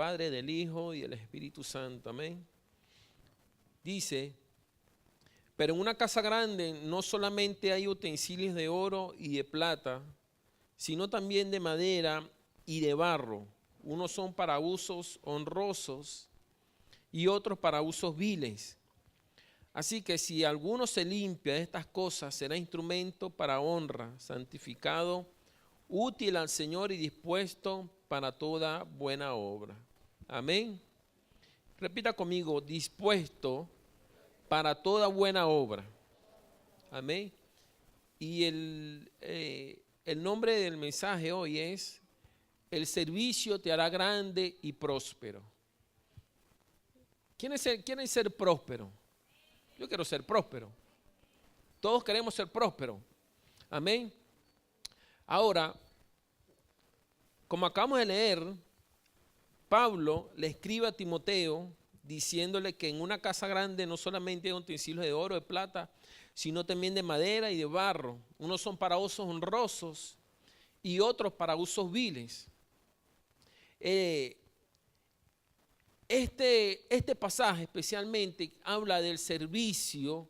Padre, del Hijo y del Espíritu Santo. Amén. Dice, pero en una casa grande no solamente hay utensilios de oro y de plata, sino también de madera y de barro. Unos son para usos honrosos y otros para usos viles. Así que si alguno se limpia de estas cosas, será instrumento para honra, santificado, útil al Señor y dispuesto para toda buena obra. Amén. Repita conmigo, dispuesto para toda buena obra. Amén. Y el nombre del mensaje hoy es: el servicio te hará grande y próspero. ¿Quieren ser prósperos? Yo quiero ser próspero. Todos queremos ser prósperos. Amén. Ahora, como acabamos de leer, Pablo le escribe a Timoteo diciéndole que en una casa grande no solamente hay utensilios de oro, de plata, sino también de madera y de barro. Unos son para usos honrosos y otros para usos viles. Este pasaje especialmente habla del servicio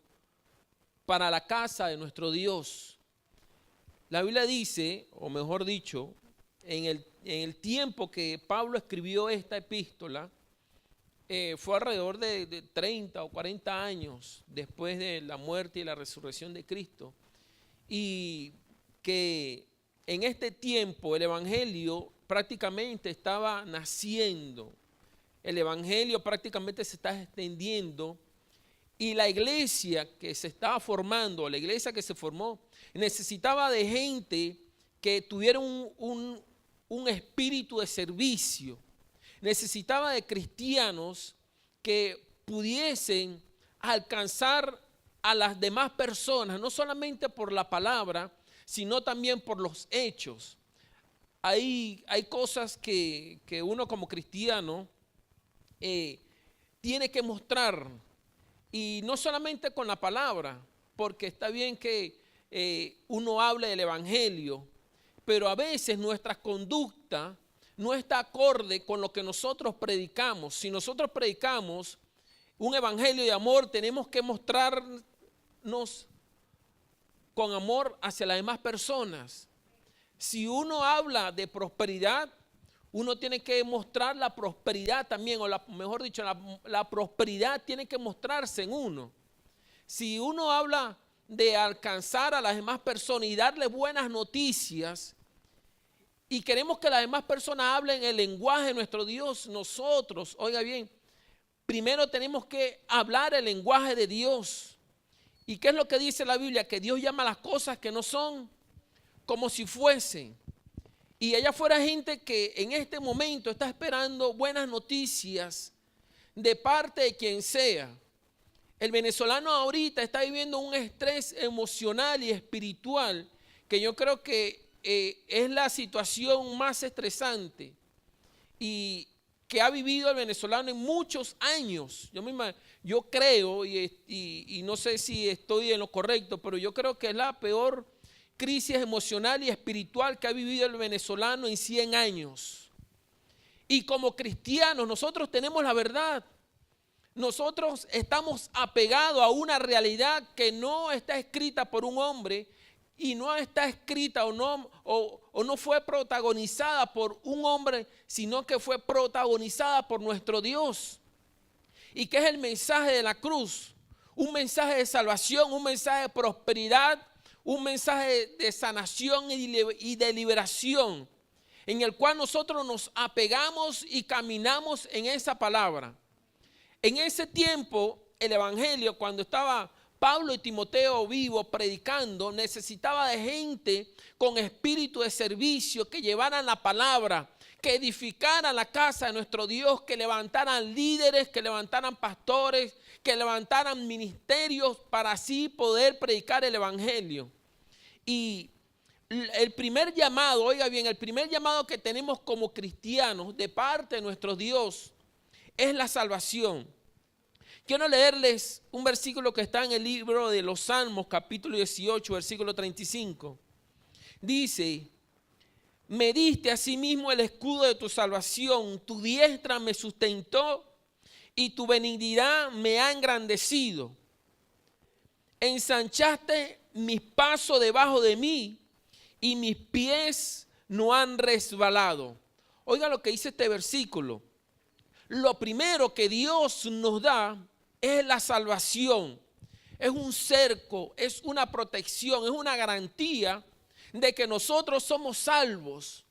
para la casa de nuestro Dios. La Biblia dice, o mejor dicho, en el tiempo que Pablo escribió esta epístola, fue alrededor de 30 o 40 años después de la muerte y la resurrección de Cristo. Y que en este tiempo el Evangelio prácticamente estaba naciendo. El Evangelio prácticamente se está extendiendo y la iglesia que se estaba formando, la iglesia que se formó, necesitaba de gente que tuviera un espíritu de servicio. Necesitaba de cristianos que pudiesen alcanzar a las demás personas, no solamente por la palabra, sino también por los hechos. Hay cosas que uno como cristiano tiene que mostrar, y no solamente con la palabra, porque está bien que uno hable del evangelio, pero a veces nuestra conducta no está acorde con lo que nosotros predicamos. Si nosotros predicamos un evangelio de amor, tenemos que mostrarnos con amor hacia las demás personas. Si uno habla de prosperidad, uno tiene que mostrar la prosperidad también, o mejor dicho, la prosperidad tiene que mostrarse en uno. Si uno habla de alcanzar a las demás personas y darles buenas noticias, y queremos que las demás personas hablen el lenguaje de nuestro Dios, nosotros, oiga bien, primero tenemos que hablar el lenguaje de Dios. ¿Y qué es lo que dice la Biblia? Que Dios llama las cosas que no son como si fuesen. Y allá fuera gente que en este momento está esperando buenas noticias de parte de quien sea. El venezolano ahorita está viviendo un estrés emocional y espiritual que yo creo que es la situación más estresante y que ha vivido el venezolano en muchos años. Yo creo, y no sé si estoy en lo correcto, pero yo creo que es la peor crisis emocional y espiritual que ha vivido el venezolano en 100 años. Y como cristianos nosotros tenemos la verdad. Nosotros estamos apegados a una realidad que no está escrita por un hombre y no está escrita o no fue protagonizada por un hombre, sino que fue protagonizada por nuestro Dios. ¿Y qué es el mensaje de la cruz? Un mensaje de salvación, un mensaje de prosperidad, un mensaje de sanación y de liberación, en el cual nosotros nos apegamos y caminamos en esa palabra. En ese tiempo, el evangelio, cuando estaba Pablo y Timoteo vivos predicando, necesitaba de gente con espíritu de servicio que llevaran la palabra, que edificaran la casa de nuestro Dios, que levantaran líderes, que levantaran pastores, que levantaran ministerios para así poder predicar el evangelio. Y el primer llamado, oiga bien, el primer llamado que tenemos como cristianos de parte de nuestro Dios es la salvación. Quiero leerles un versículo que está en el libro de los Salmos, capítulo 18, versículo 35. Dice: me diste asimismo el escudo de tu salvación, tu diestra me sustentó y tu benignidad me ha engrandecido. Ensanchaste mis pasos debajo de mí y mis pies no han resbalado. Oiga lo que dice este versículo. Lo primero que Dios nos da es la salvación. Es un cerco, es una protección, es una garantía de que nosotros somos salvos.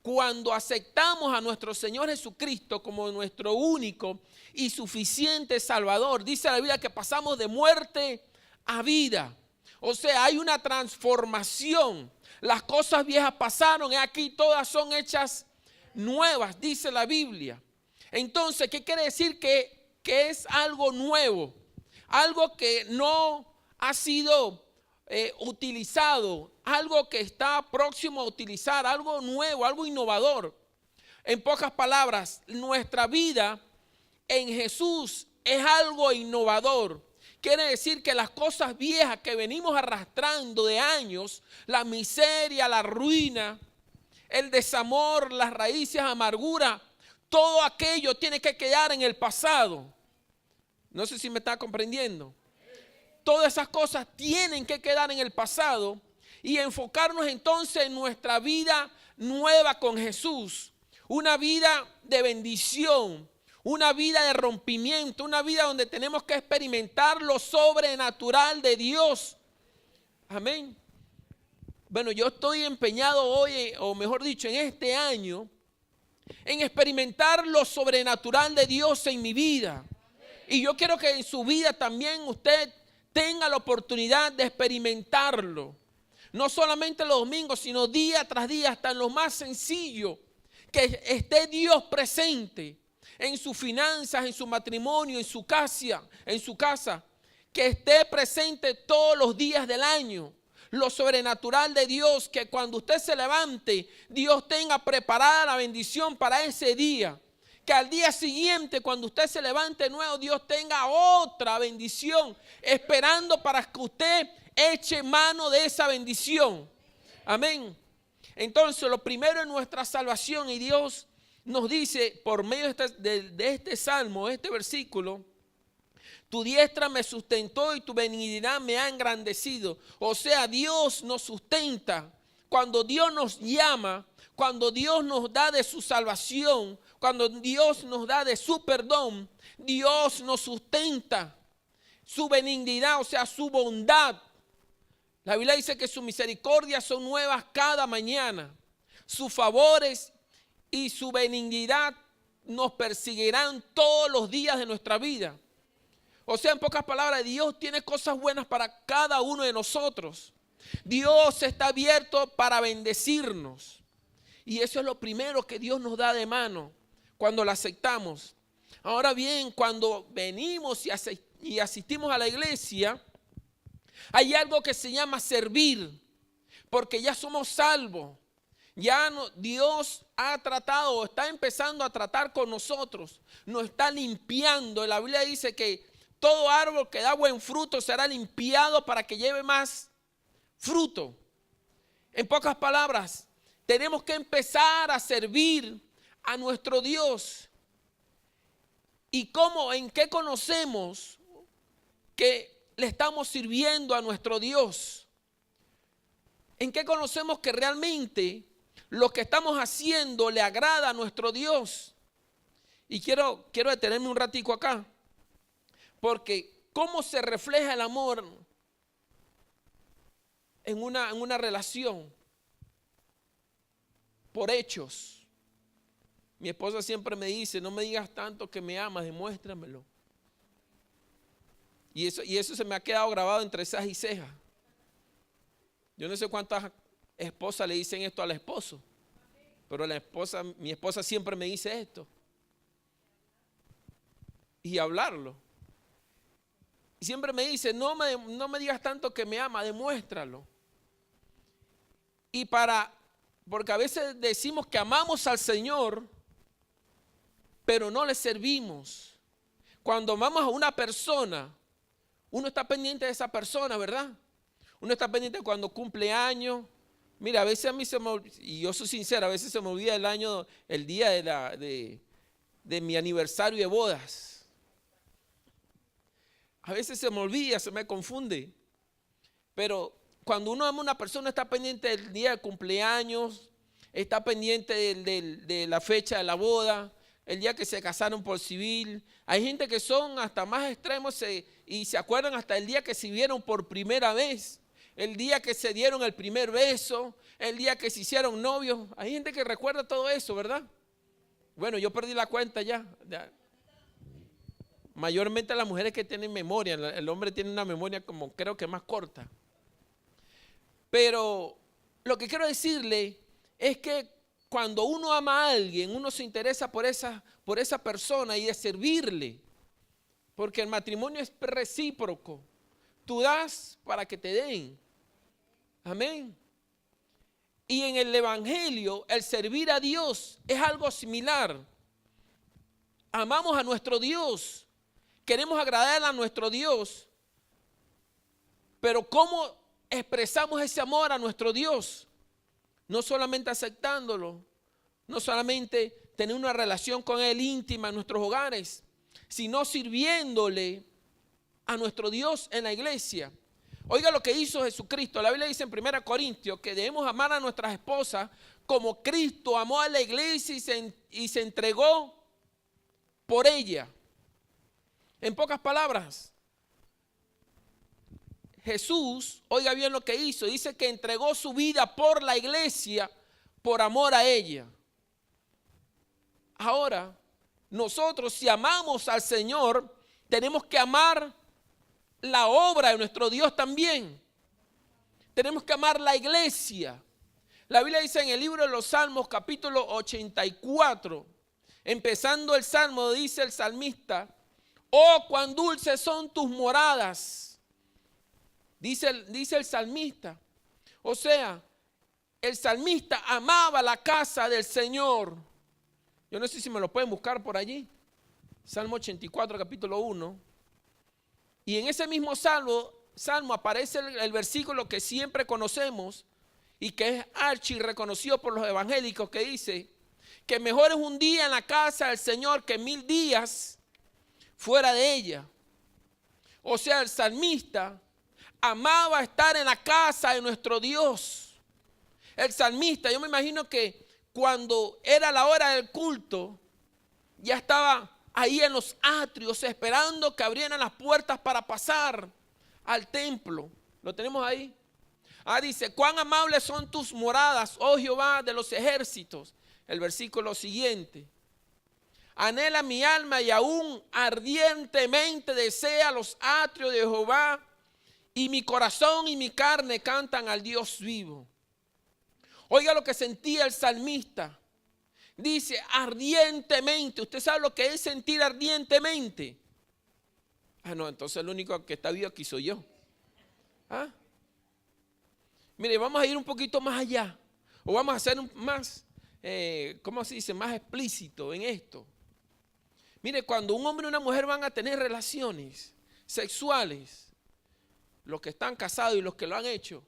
Cuando aceptamos a nuestro Señor Jesucristo como nuestro único y suficiente Salvador, dice la Biblia que pasamos de muerte a vida. O sea, hay una transformación. Las cosas viejas pasaron y aquí todas son hechas nuevas, dice la Biblia. Entonces, ¿qué quiere decir? Que es algo nuevo, algo que no ha sido utilizado, algo que está próximo a utilizar, algo nuevo, algo innovador. En pocas palabras, nuestra vida en Jesús es algo innovador. Quiere decir que las cosas viejas que venimos arrastrando de años, la miseria, la ruina, el desamor, las raíces, amargura, todo aquello tiene que quedar en el pasado. No sé si me está comprendiendo. Todas esas cosas tienen que quedar en el pasado y enfocarnos entonces en nuestra vida nueva con Jesús. Una vida de bendición, una vida de rompimiento, una vida donde tenemos que experimentar lo sobrenatural de Dios. Amén. Bueno, yo estoy empeñado hoy, o mejor dicho, en este año, en experimentar lo sobrenatural de Dios en mi vida. Y yo quiero que en su vida también usted tenga la oportunidad de experimentarlo. No solamente los domingos, sino día tras día, hasta en lo más sencillo. Que esté Dios presente en sus finanzas, en su matrimonio, en su casa. Que esté presente todos los días del año. Lo sobrenatural de Dios, que cuando usted se levante, Dios tenga preparada la bendición para ese día. Que al día siguiente, cuando usted se levante de nuevo, Dios tenga otra bendición esperando para que usted eche mano de esa bendición. Amén. Entonces, lo primero es nuestra salvación, y Dios nos dice por medio de este salmo, este versículo: tu diestra me sustentó y tu benignidad me ha engrandecido. O sea, Dios nos sustenta. Cuando Dios nos llama, cuando Dios nos da de su salvación, cuando Dios nos da de su perdón, Dios nos sustenta. Su benignidad, o sea, su bondad. La Biblia dice que sus misericordias son nuevas cada mañana. Sus favores y su benignidad nos perseguirán todos los días de nuestra vida. O sea, en pocas palabras, Dios tiene cosas buenas para cada uno de nosotros. Dios está abierto para bendecirnos. Y eso es lo primero que Dios nos da de mano cuando la aceptamos. Ahora bien, cuando venimos y asistimos a la iglesia, hay algo que se llama servir, porque ya somos salvos. Ya Dios ha tratado, está empezando a tratar con nosotros, nos está limpiando. La Biblia dice que todo árbol que da buen fruto será limpiado para que lleve más fruto. En pocas palabras, tenemos que empezar a servir a nuestro Dios. ¿Y cómo? ¿En qué conocemos que le estamos sirviendo a nuestro Dios? ¿En qué conocemos que realmente lo que estamos haciendo le agrada a nuestro Dios? Y quiero detenerme un ratico acá, porque ¿cómo se refleja el amor en una relación? Por hechos. Mi esposa siempre me dice: no me digas tanto que me amas, demuéstramelo. Y eso se me ha quedado grabado entre cejas y cejas. Yo no sé cuántas esposas le dicen esto al esposo, pero mi esposa siempre me dice esto. Y hablarlo. Y siempre me dice: no me digas tanto que me ama, demuéstralo. Porque a veces decimos que amamos al Señor, pero no le servimos. Cuando amamos a una persona, uno está pendiente de esa persona, ¿verdad? Uno está pendiente cuando cumple años, Mira, a veces a mí se me olvida, y yo soy sincero, a veces se me olvida el día de mi aniversario de bodas. A veces se me olvida, se me confunde. Pero cuando uno ama a una persona, está pendiente del día de cumpleaños, está pendiente de la fecha de la boda, el día que se casaron por civil. Hay gente que son hasta más extremos y se acuerdan hasta el día que se vieron por primera vez, el día que se dieron el primer beso, el día que se hicieron novios. Hay gente que recuerda todo eso, ¿verdad? Bueno, yo perdí la cuenta ya. Mayormente las mujeres que tienen memoria, el hombre tiene una memoria como creo que más corta. Pero lo que quiero decirle es que cuando uno ama a alguien, uno se interesa por esa persona y de servirle. Porque el matrimonio es recíproco. Tú das para que te den. Amén. Y en el evangelio, el servir a Dios es algo similar. Amamos a nuestro Dios. Queremos agradar a nuestro Dios. Pero ¿cómo expresamos ese amor a nuestro Dios? No solamente aceptándolo, no solamente tener una relación con Él íntima en nuestros hogares, sino sirviéndole a nuestro Dios en la iglesia. Oiga lo que hizo Jesucristo. La Biblia dice en 1 Corintios que debemos amar a nuestras esposas como Cristo amó a la iglesia y se entregó por ella. En pocas palabras, Jesús, oiga bien lo que hizo, dice que entregó su vida por la iglesia, por amor a ella. Ahora, nosotros si amamos al Señor, tenemos que amar la obra de nuestro Dios también. Tenemos que amar la iglesia. La Biblia dice en el libro de los Salmos, capítulo 84, empezando el Salmo, dice el salmista: oh, cuán dulces son tus moradas. Dice el salmista. O sea, el salmista amaba la casa del Señor. Yo no sé si me lo pueden buscar por allí. Salmo 84, capítulo 1. Y en ese mismo salmo aparece el versículo que siempre conocemos y que es archi reconocido por los evangélicos, que dice que mejor es un día en la casa del Señor que 1000 días fuera de ella. O sea, el salmista amaba estar en la casa de nuestro Dios. El salmista, yo me imagino que cuando era la hora del culto, ya estaba ahí en los atrios esperando que abrieran las puertas para pasar al templo. ¿Lo tenemos ahí? Dice: cuán amables son tus moradas, oh Jehová de los ejércitos. El versículo siguiente: anhela mi alma y aún ardientemente desea los atrios de Jehová, y mi corazón y mi carne cantan al Dios vivo. Oiga lo que sentía el salmista. Dice ardientemente. ¿Usted sabe lo que es sentir ardientemente? No, entonces el único que está vivo aquí soy yo. Mire, vamos a ir un poquito más allá. O vamos a ser más, ¿cómo se dice? Más explícito en esto. Mire, cuando un hombre y una mujer van a tener relaciones sexuales, los que están casados y los que lo han hecho,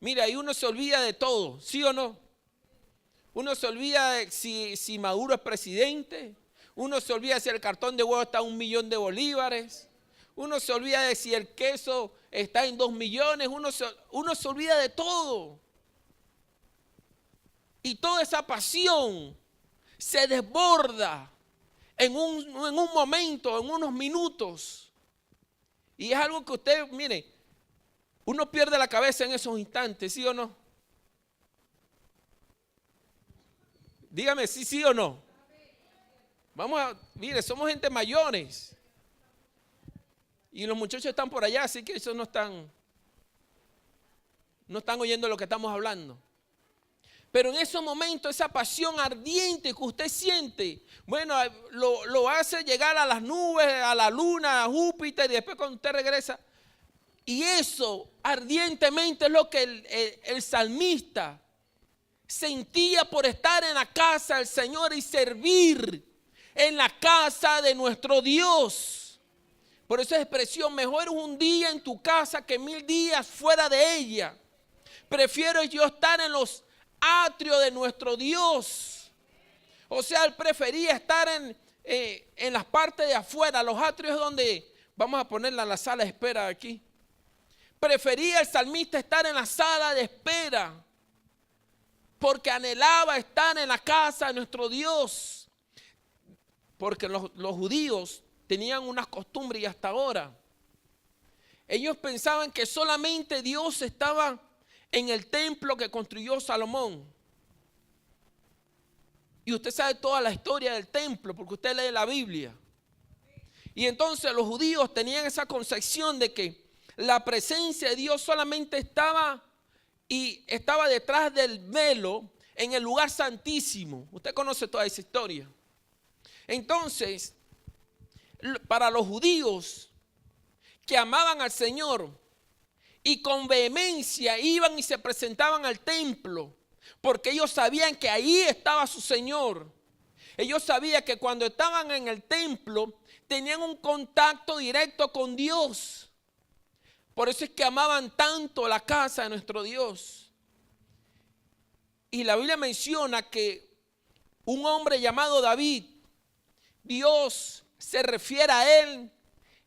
mire, ahí uno se olvida de todo, ¿sí o no? Uno se olvida de si Maduro es presidente, uno se olvida si el cartón de huevo está a 1 millón de bolívares, uno se olvida de si el queso está en 2 millones, uno se olvida de todo. Y toda esa pasión se desborda en un momento, en unos minutos. Y es algo que usted, mire, uno pierde la cabeza en esos instantes, ¿sí o no? Dígame si sí o no. Mire, somos gente mayores. Y los muchachos están por allá, así que ellos no están oyendo lo que estamos hablando. Pero en esos momentos, esa pasión ardiente que usted siente, bueno, lo hace llegar a las nubes, a la luna, a Júpiter, y después cuando usted regresa. Y eso ardientemente es lo que el salmista sentía por estar en la casa del Señor y servir en la casa de nuestro Dios. Por eso es expresión: mejor es un día en tu casa que 1000 días fuera de ella. prefiero yo estar en los atrios de nuestro Dios. O sea, él prefería estar en las partes de afuera, los atrios donde, vamos a ponerla en la sala de espera aquí. Prefería el salmista estar en la sala de espera, porque anhelaba estar en la casa de nuestro Dios. Porque los judíos tenían unas costumbres y hasta ahora. Ellos pensaban que solamente Dios estaba en el templo que construyó Salomón. Y usted sabe toda la historia del templo porque usted lee la Biblia. Y entonces los judíos tenían esa concepción de que la presencia de Dios solamente estaba detrás del velo en el lugar santísimo. Usted conoce toda esa historia. Entonces, para los judíos que amaban al Señor y con vehemencia iban y se presentaban al templo, porque ellos sabían que ahí estaba su Señor. Ellos sabían que cuando estaban en el templo tenían un contacto directo con Dios. Por eso es que amaban tanto la casa de nuestro Dios. Y la Biblia menciona que un hombre llamado David, Dios se refiere a él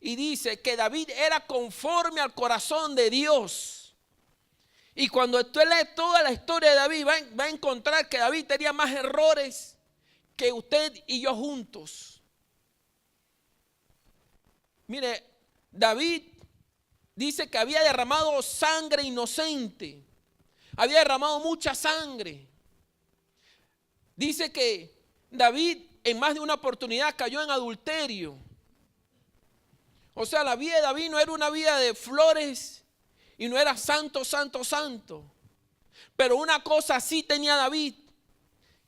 y dice que David era conforme al corazón de Dios. Y cuando usted lee toda la historia de David, va a encontrar que David tenía más errores que usted y yo juntos. Mire, David dice que había derramado sangre inocente. Había derramado mucha sangre. Dice que David en más de una oportunidad cayó en adulterio. O sea, la vida de David no era una vida de flores y no era santo, santo, santo. Pero una cosa sí tenía David,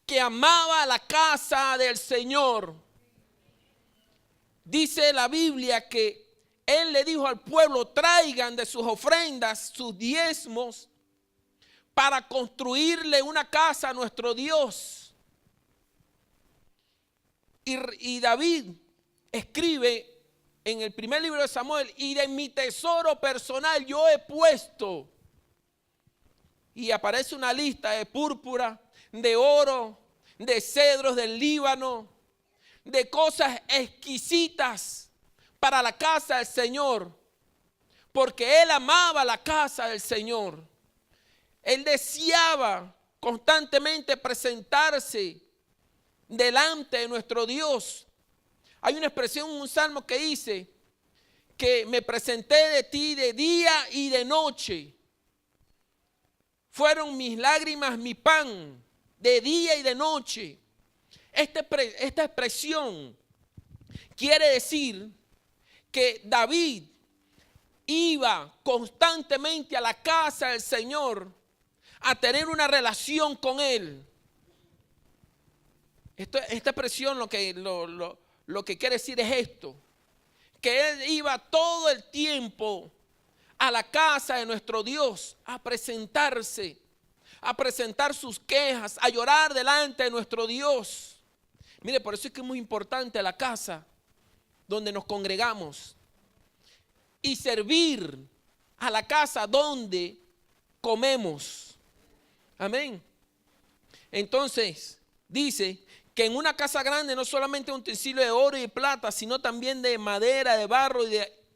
que amaba la casa del Señor. Dice la Biblia que él le dijo al pueblo: traigan de sus ofrendas, sus diezmos, para construirle una casa a nuestro Dios. Y David escribe en el primer libro de Samuel: y de mi tesoro personal yo he puesto. Y aparece una lista de púrpura, de oro, de cedros del Líbano, de cosas exquisitas para la casa del Señor, porque él amaba la casa del Señor. Él deseaba constantemente presentarse delante de nuestro Dios. Hay una expresión en un salmo que dice que me presenté de ti de día y de noche. Fueron mis lágrimas mi pan de día y de noche. Esta expresión quiere decir que David iba constantemente a la casa del Señor a tener una relación con él. Esta expresión lo que quiere decir es esto: que él iba todo el tiempo a la casa de nuestro Dios a presentarse, a presentar sus quejas, a llorar delante de nuestro Dios. Mire, por eso es que es muy importante la casa donde nos congregamos y servir a la casa donde comemos. Amén. Entonces dice que en una casa grande no solamente un utensilio de oro y plata, sino también de madera, de barro,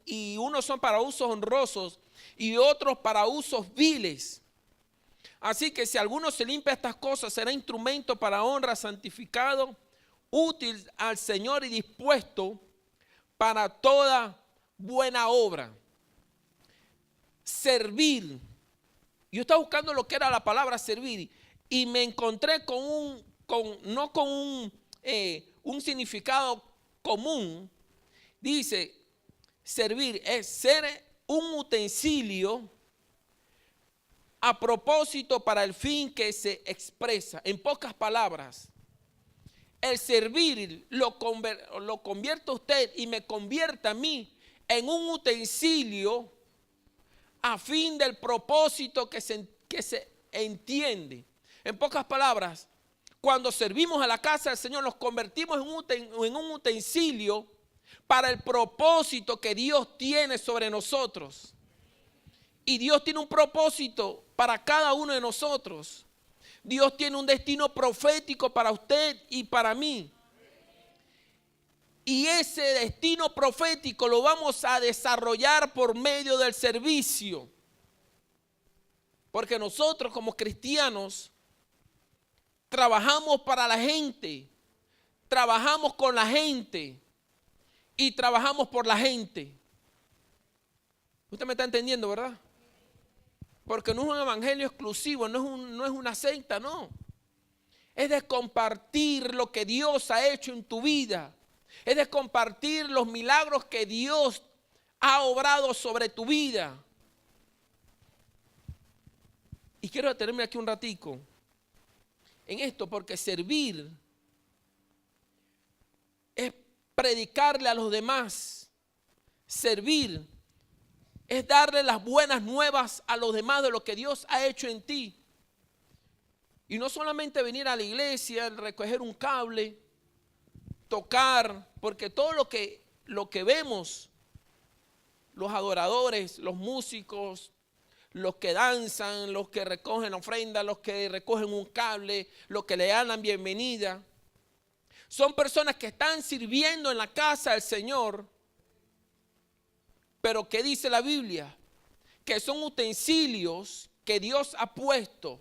y unos son para usos honrosos y otros para usos viles. Así que si alguno se limpia estas cosas, será instrumento para honra, santificado, útil al Señor y dispuesto para toda buena obra. Servir. Yo estaba buscando lo que era la palabra servir y me encontré no con un significado común. Dice, servir es ser un utensilio a propósito para el fin que se expresa. En pocas palabras, el servir lo convierte a usted y me convierte a mí en un utensilio a fin del propósito que se entiende. En pocas palabras, cuando servimos a la casa del Señor, nos convertimos en un utensilio para el propósito que Dios tiene sobre nosotros. Y Dios tiene un propósito para cada uno de nosotros. Dios tiene un destino profético para usted y para mí. Y ese destino profético lo vamos a desarrollar por medio del servicio. Porque nosotros como cristianos trabajamos para la gente, trabajamos con la gente y trabajamos por la gente. Usted me está entendiendo, ¿verdad? Porque no es un evangelio exclusivo, no es una secta, no. Es de compartir lo que Dios ha hecho en tu vida. Es de compartir los milagros que Dios ha obrado sobre tu vida. Y quiero detenerme aquí un ratico en esto, porque servir es predicarle a los demás. Servir es darle las buenas nuevas a los demás de lo que Dios ha hecho en ti. Y no solamente venir a la iglesia, recoger un cable, tocar, porque todo lo que vemos, los adoradores, los músicos, los que danzan, los que recogen la ofrenda, los que recogen un cable, los que le dan la bienvenida, son personas que están sirviendo en la casa del Señor. Pero ¿qué dice la Biblia? Que son utensilios que Dios ha puesto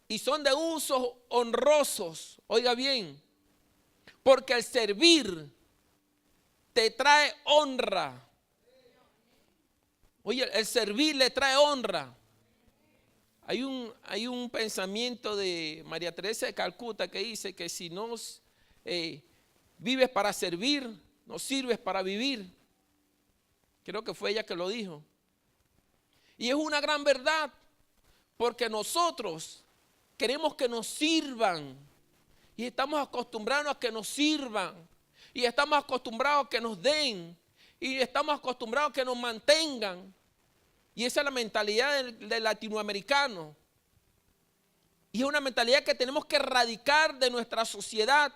y son de usos honrosos. Oiga bien, porque el servir te trae honra. Oye, el servir le trae honra. Hay un pensamiento de María Teresa de Calcuta que dice que si no vives para servir, no sirves para vivir. Creo que fue ella que lo dijo. Y es una gran verdad, porque nosotros queremos que nos sirvan. Y estamos acostumbrados a que nos sirvan. Y estamos acostumbrados a que nos den. Y estamos acostumbrados a que nos mantengan. Y esa es la mentalidad del latinoamericano. Y es una mentalidad que tenemos que erradicar de nuestra sociedad.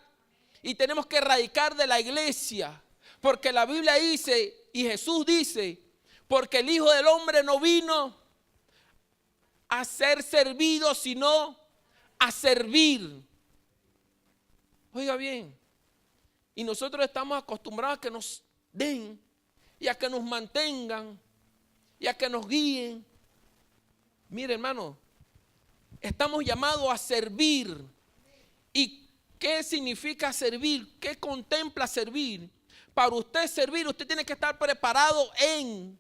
Y tenemos que erradicar de la iglesia. Porque la Biblia dice, y Jesús dice, porque el Hijo del Hombre no vino a ser servido, sino a servir. Oiga bien, y nosotros estamos acostumbrados a que nos den, y a que nos mantengan, y a que nos guíen. Mire, hermano, estamos llamados a servir. ¿Y qué significa servir? ¿Qué contempla servir? Para usted servir, usted tiene que estar preparado en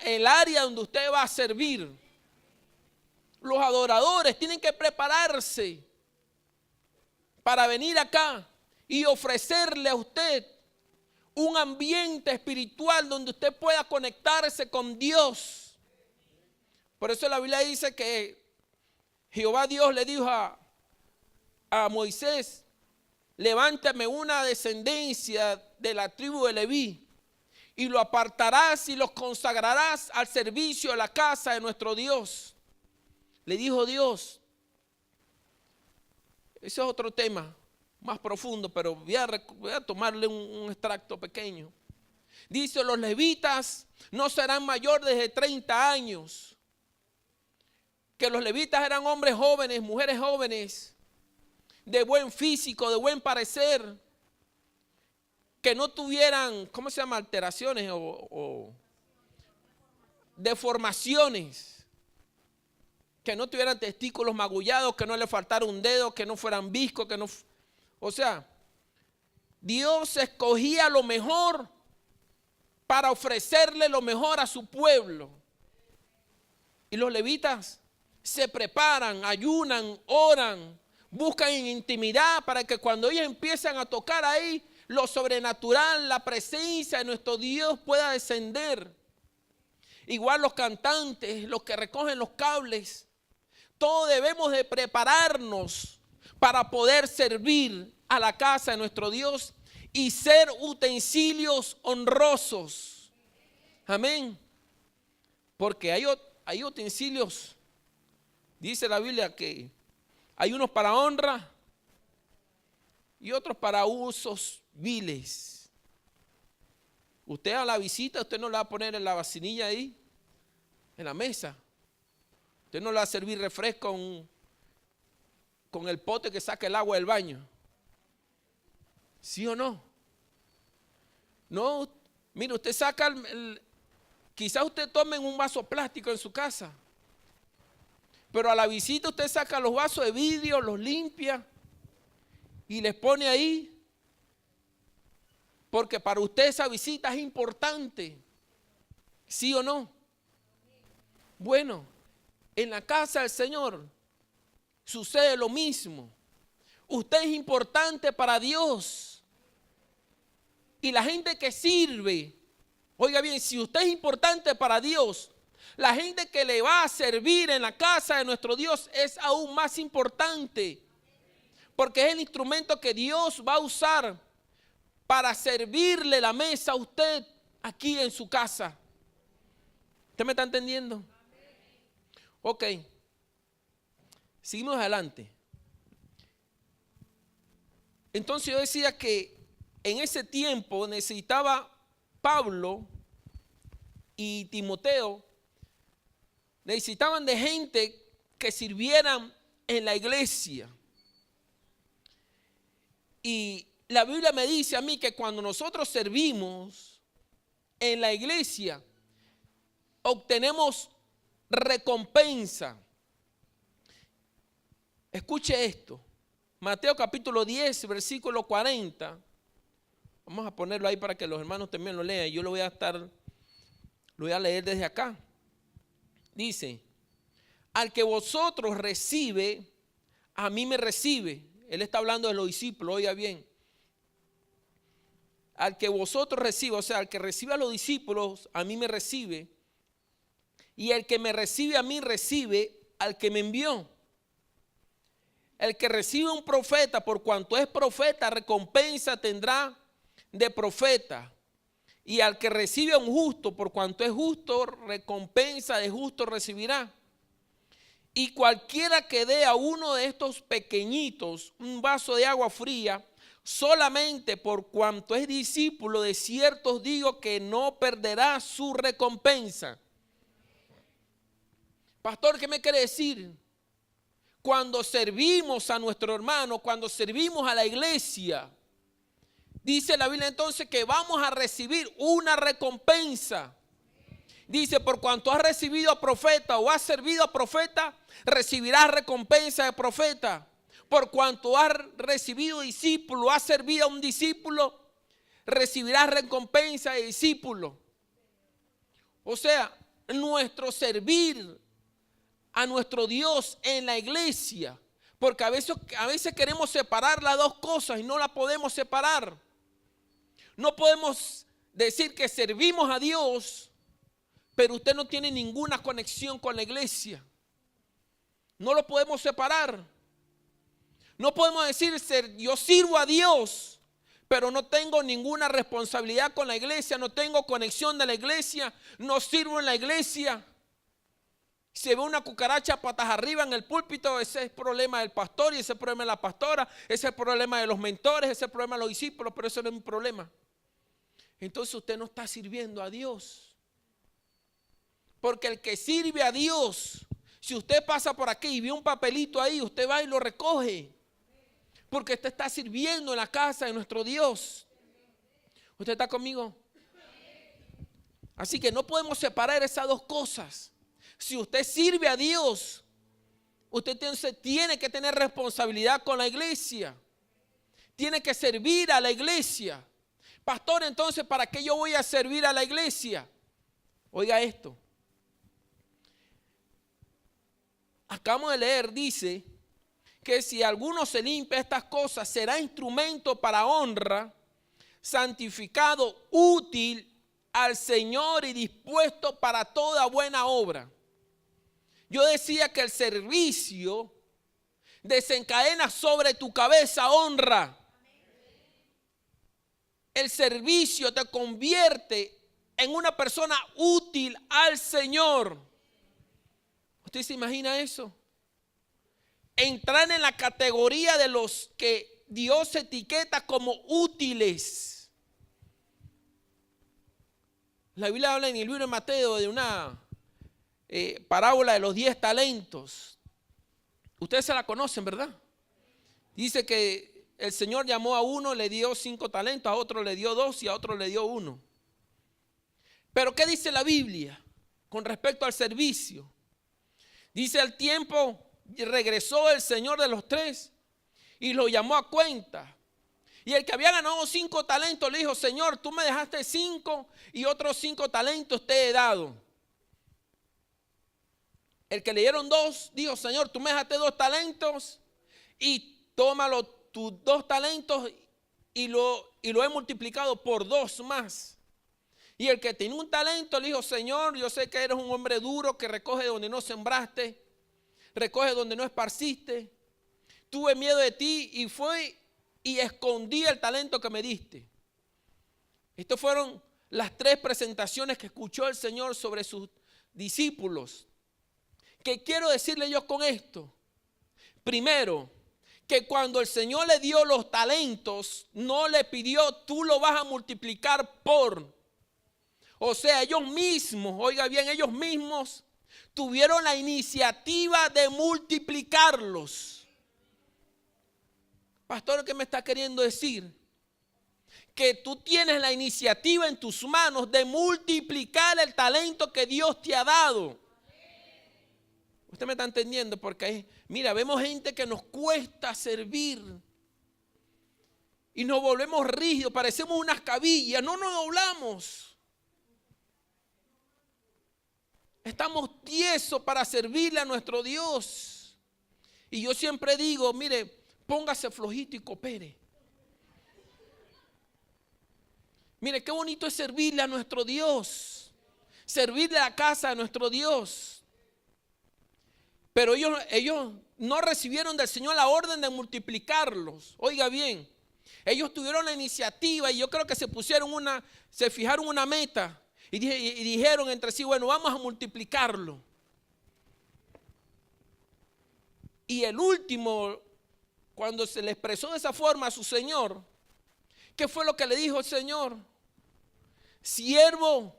el área donde usted va a servir. Los adoradores tienen que prepararse para venir acá y ofrecerle a usted un ambiente espiritual donde usted pueda conectarse con Dios. Por eso la Biblia dice que Jehová Dios le dijo a Moisés: levántame una descendencia de la tribu de Leví y lo apartarás y los consagrarás al servicio de la casa de nuestro Dios. Le dijo Dios. Ese es otro tema más profundo, pero voy a tomarle un extracto pequeño. Dice: los levitas no serán mayores de 30 años. Que los levitas eran hombres jóvenes, mujeres jóvenes, de buen físico, de buen parecer, que no tuvieran, ¿cómo se llama? Alteraciones o deformaciones, que no tuvieran testículos magullados, que no le faltara un dedo, que no fueran viscos, que no, o sea, Dios escogía lo mejor para ofrecerle lo mejor a su pueblo. Y los levitas se preparan, ayunan, oran, buscan en intimidad para que cuando ellos empiezan a tocar ahí, lo sobrenatural, la presencia de nuestro Dios pueda descender. Igual los cantantes, los que recogen los cables, todos debemos de prepararnos para poder servir a la casa de nuestro Dios y ser utensilios honrosos. Amén. Porque hay utensilios, dice la Biblia, que hay unos para honra y otros para usos viles. Usted a la visita, usted no la va a poner en la vacinilla ahí en la mesa. Usted no le va a servir refresco con el pote que saca el agua del baño. ¿Sí o no? No, mire, usted saca quizás usted tome un vaso plástico en su casa, pero a la visita usted saca los vasos de vidrio, los limpia y les pone ahí, porque para usted esa visita es importante. ¿Sí o no? Bueno, en la casa del Señor sucede lo mismo. Usted es importante para Dios. Y la gente que sirve, oiga bien, si usted es importante para Dios, la gente que le va a servir en la casa de nuestro Dios es aún más importante. Porque es el instrumento que Dios va a usar para servirle la mesa a usted aquí en su casa. ¿Usted me está entendiendo? Ok. Seguimos adelante. Entonces yo decía que en ese tiempo necesitaba Pablo y Timoteo, necesitaban de gente que sirvieran en la iglesia. Y la Biblia me dice a mí que cuando nosotros servimos en la iglesia, obtenemos recompensa. Escuche esto. Mateo capítulo 10, versículo 40. Vamos a ponerlo ahí para que los hermanos también lo lean. Yo lo voy a leer desde acá. Dice: al que vosotros recibe, a mí me recibe. Él está hablando de los discípulos, oiga bien. Al que vosotros recibe, o sea, al que recibe a los discípulos, a mí me recibe. Y el que me recibe a mí, recibe al que me envió. El que recibe a un profeta, por cuanto es profeta, recompensa tendrá de profeta. Y al que recibe a un justo, por cuanto es justo, recompensa de justo recibirá. Y cualquiera que dé a uno de estos pequeñitos un vaso de agua fría, solamente por cuanto es discípulo, de cierto os digo que no perderá su recompensa. Pastor, ¿qué me quiere decir? Cuando servimos a nuestro hermano, cuando servimos a la iglesia, dice la Biblia entonces que vamos a recibir una recompensa. Dice, por cuanto has recibido a profeta o has servido a profeta, recibirás recompensa de profeta. Por cuanto has recibido discípulo, has servido a un discípulo, recibirás recompensa de discípulo. O sea, nuestro servir a nuestro Dios en la iglesia, porque a veces queremos separar las dos cosas y no las podemos separar. No podemos decir que servimos a Dios, pero usted no tiene ninguna conexión con la iglesia. No lo podemos separar. No podemos decir, yo sirvo a Dios, pero no tengo ninguna responsabilidad con la iglesia, no tengo conexión de la iglesia, no sirvo en la iglesia. Si ve una cucaracha patas arriba en el púlpito, ese es problema del pastor y ese es problema de la pastora, ese es el problema de los mentores, ese es el problema de los discípulos, pero eso no es mi problema. Entonces usted no está sirviendo a Dios. Porque el que sirve a Dios, si usted pasa por aquí y ve un papelito ahí, usted va y lo recoge. Porque usted está sirviendo en la casa de nuestro Dios. ¿Usted está conmigo? Así que no podemos separar esas dos cosas. Si usted sirve a Dios, usted entonces tiene que tener responsabilidad con la iglesia. Tiene que servir a la iglesia. Pastor, entonces, ¿para qué yo voy a servir a la iglesia? Oiga esto. Acabamos de leer, dice que si alguno se limpia estas cosas, será instrumento para honra, santificado, útil al Señor y dispuesto para toda buena obra. Yo decía que el servicio desencadena sobre tu cabeza honra. El servicio te convierte en una persona útil al Señor. ¿Usted se imagina eso? Entrar en la categoría de los que Dios etiqueta como útiles. La Biblia habla en el libro de Mateo de una parábola de los 10 talentos. Ustedes se la conocen, ¿verdad? Dice que el Señor llamó a uno, le dio 5 talentos, a otro le dio 2 y a otro le dio 1. Pero ¿qué dice la Biblia con respecto al servicio? Dice: al tiempo regresó el Señor de los 3 y lo llamó a cuenta. Y el que había ganado 5 talentos le dijo: Señor, tú me dejaste 5 y otros 5 talentos te he dado. El que le dieron 2 dijo: Señor, tú me dejaste 2 talentos y tómalo tus 2 talentos y lo he multiplicado por 2 más. Y el que tenía un talento le dijo: Señor, yo sé que eres un hombre duro que recoge donde no sembraste, recoge donde no esparciste. Tuve miedo de ti y fui y escondí el talento que me diste. Estas fueron las 3 presentaciones que escuchó el Señor sobre sus discípulos. ¿Qué quiero decirle yo con esto? Primero, que cuando el Señor le dio los talentos, no le pidió: tú lo vas a multiplicar por. O sea, ellos mismos, oiga bien, ellos mismos tuvieron la iniciativa de multiplicarlos. Pastor, ¿qué me está queriendo decir? Que tú tienes la iniciativa en tus manos de multiplicar el talento que Dios te ha dado. Usted me está entendiendo, porque mira, vemos gente que nos cuesta servir y nos volvemos rígidos, parecemos unas cabillas, no nos doblamos. Estamos tiesos para servirle a nuestro Dios. Y yo siempre digo: mire, póngase flojito y coopere. Mire, qué bonito es servirle a nuestro Dios, servirle a la casa de nuestro Dios. Pero ellos no recibieron del Señor la orden de multiplicarlos. Oiga bien, ellos tuvieron la iniciativa y yo creo que se fijaron una meta y dijeron entre sí: bueno, vamos a multiplicarlo. Y el último, cuando se le expresó de esa forma a su Señor, ¿qué fue lo que le dijo el Señor? Siervo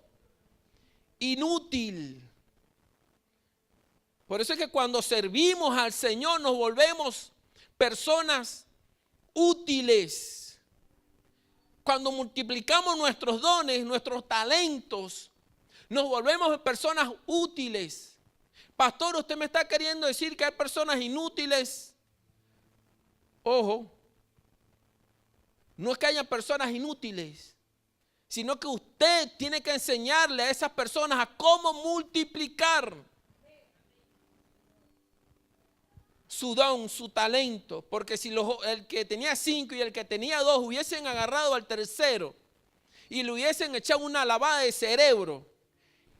inútil. Por eso es que cuando servimos al Señor nos volvemos personas útiles. Cuando multiplicamos nuestros dones, nuestros talentos, nos volvemos personas útiles. Pastor, ¿usted me está queriendo decir que hay personas inútiles? Ojo, no es que haya personas inútiles, sino que usted tiene que enseñarle a esas personas a cómo multiplicar su don, su talento. Porque si el que tenía 5 y el que tenía 2 hubiesen agarrado al tercero y le hubiesen echado una lavada de cerebro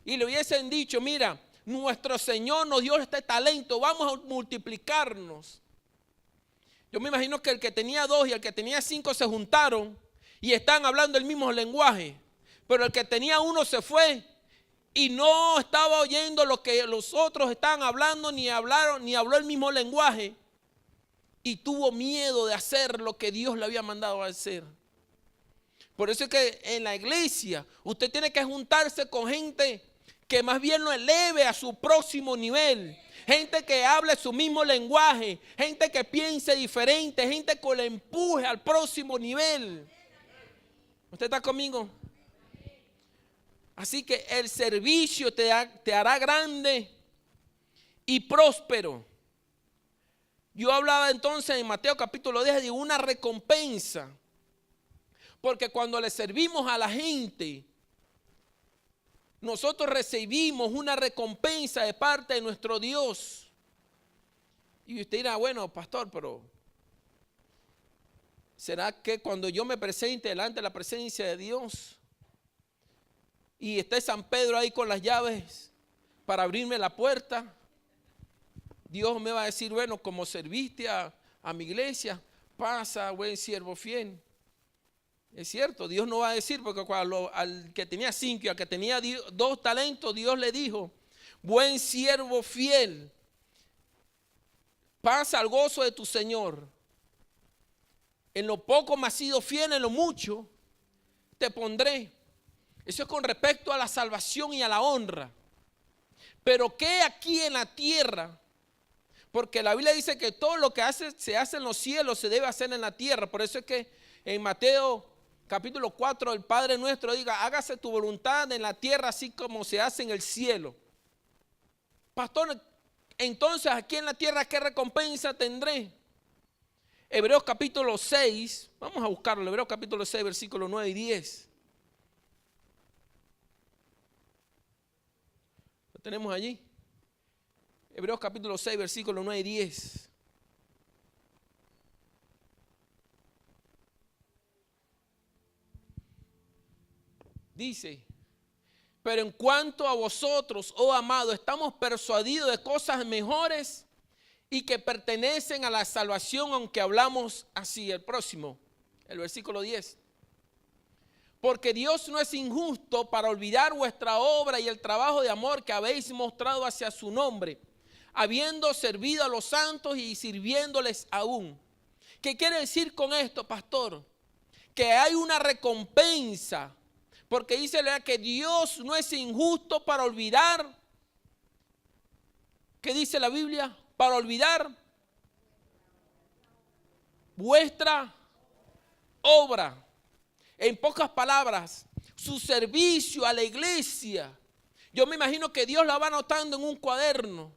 y le hubiesen dicho: mira, nuestro Señor nos dio este talento, vamos a multiplicarnos. Yo me imagino que el que tenía 2 y el que tenía 5 se juntaron y están hablando el mismo lenguaje, pero el que tenía 1 se fue y no estaba oyendo lo que los otros estaban hablando, ni habló el mismo lenguaje, y tuvo miedo de hacer lo que Dios le había mandado a hacer. Por eso es que en la iglesia usted tiene que juntarse con gente que más bien lo eleve a su próximo nivel. Gente que hable su mismo lenguaje, gente que piense diferente, gente que le empuje al próximo nivel. ¿Usted está conmigo? Así que el servicio te hará grande y próspero. Yo hablaba entonces en Mateo capítulo 10 de una recompensa. Porque cuando le servimos a la gente, nosotros recibimos una recompensa de parte de nuestro Dios. Y usted dirá: bueno, pastor, pero ¿será que cuando yo me presente delante de la presencia de Dios y esté San Pedro ahí con las llaves para abrirme la puerta, Dios me va a decir: bueno, como serviste a mi iglesia, pasa, buen siervo fiel? Es cierto, Dios no va a decir, porque al que tenía 5 y al que tenía 2 talentos, Dios le dijo: buen siervo fiel, pasa al gozo de tu Señor. En lo poco me has sido fiel, en lo mucho te pondré. Eso es con respecto a la salvación y a la honra. Pero ¿qué aquí en la tierra? Porque la Biblia dice que todo lo que se hace en los cielos se debe hacer en la tierra. Por eso es que en Mateo capítulo 4 el Padre nuestro diga, hágase tu voluntad en la tierra así como se hace en el cielo. Pastor, entonces aquí en la tierra, ¿qué recompensa tendré? Hebreos capítulo 6, vamos a buscarlo, Hebreos capítulo 6, versículos 9 y 10. Lo tenemos allí. Hebreos capítulo 6, versículos 9 y 10. Dice, pero en cuanto a vosotros, oh amados, estamos persuadidos de cosas mejores y que pertenecen a la salvación, aunque hablamos así. El próximo, el versículo 10. Porque Dios no es injusto para olvidar vuestra obra y el trabajo de amor que habéis mostrado hacia su nombre, habiendo servido a los santos y sirviéndoles aún. ¿Qué quiere decir con esto, pastor? Que hay una recompensa. Porque dice que Dios no es injusto para olvidar. ¿Qué dice la Biblia? Para olvidar vuestra obra. En pocas palabras, su servicio a la iglesia. Yo me imagino que Dios la va anotando en un cuaderno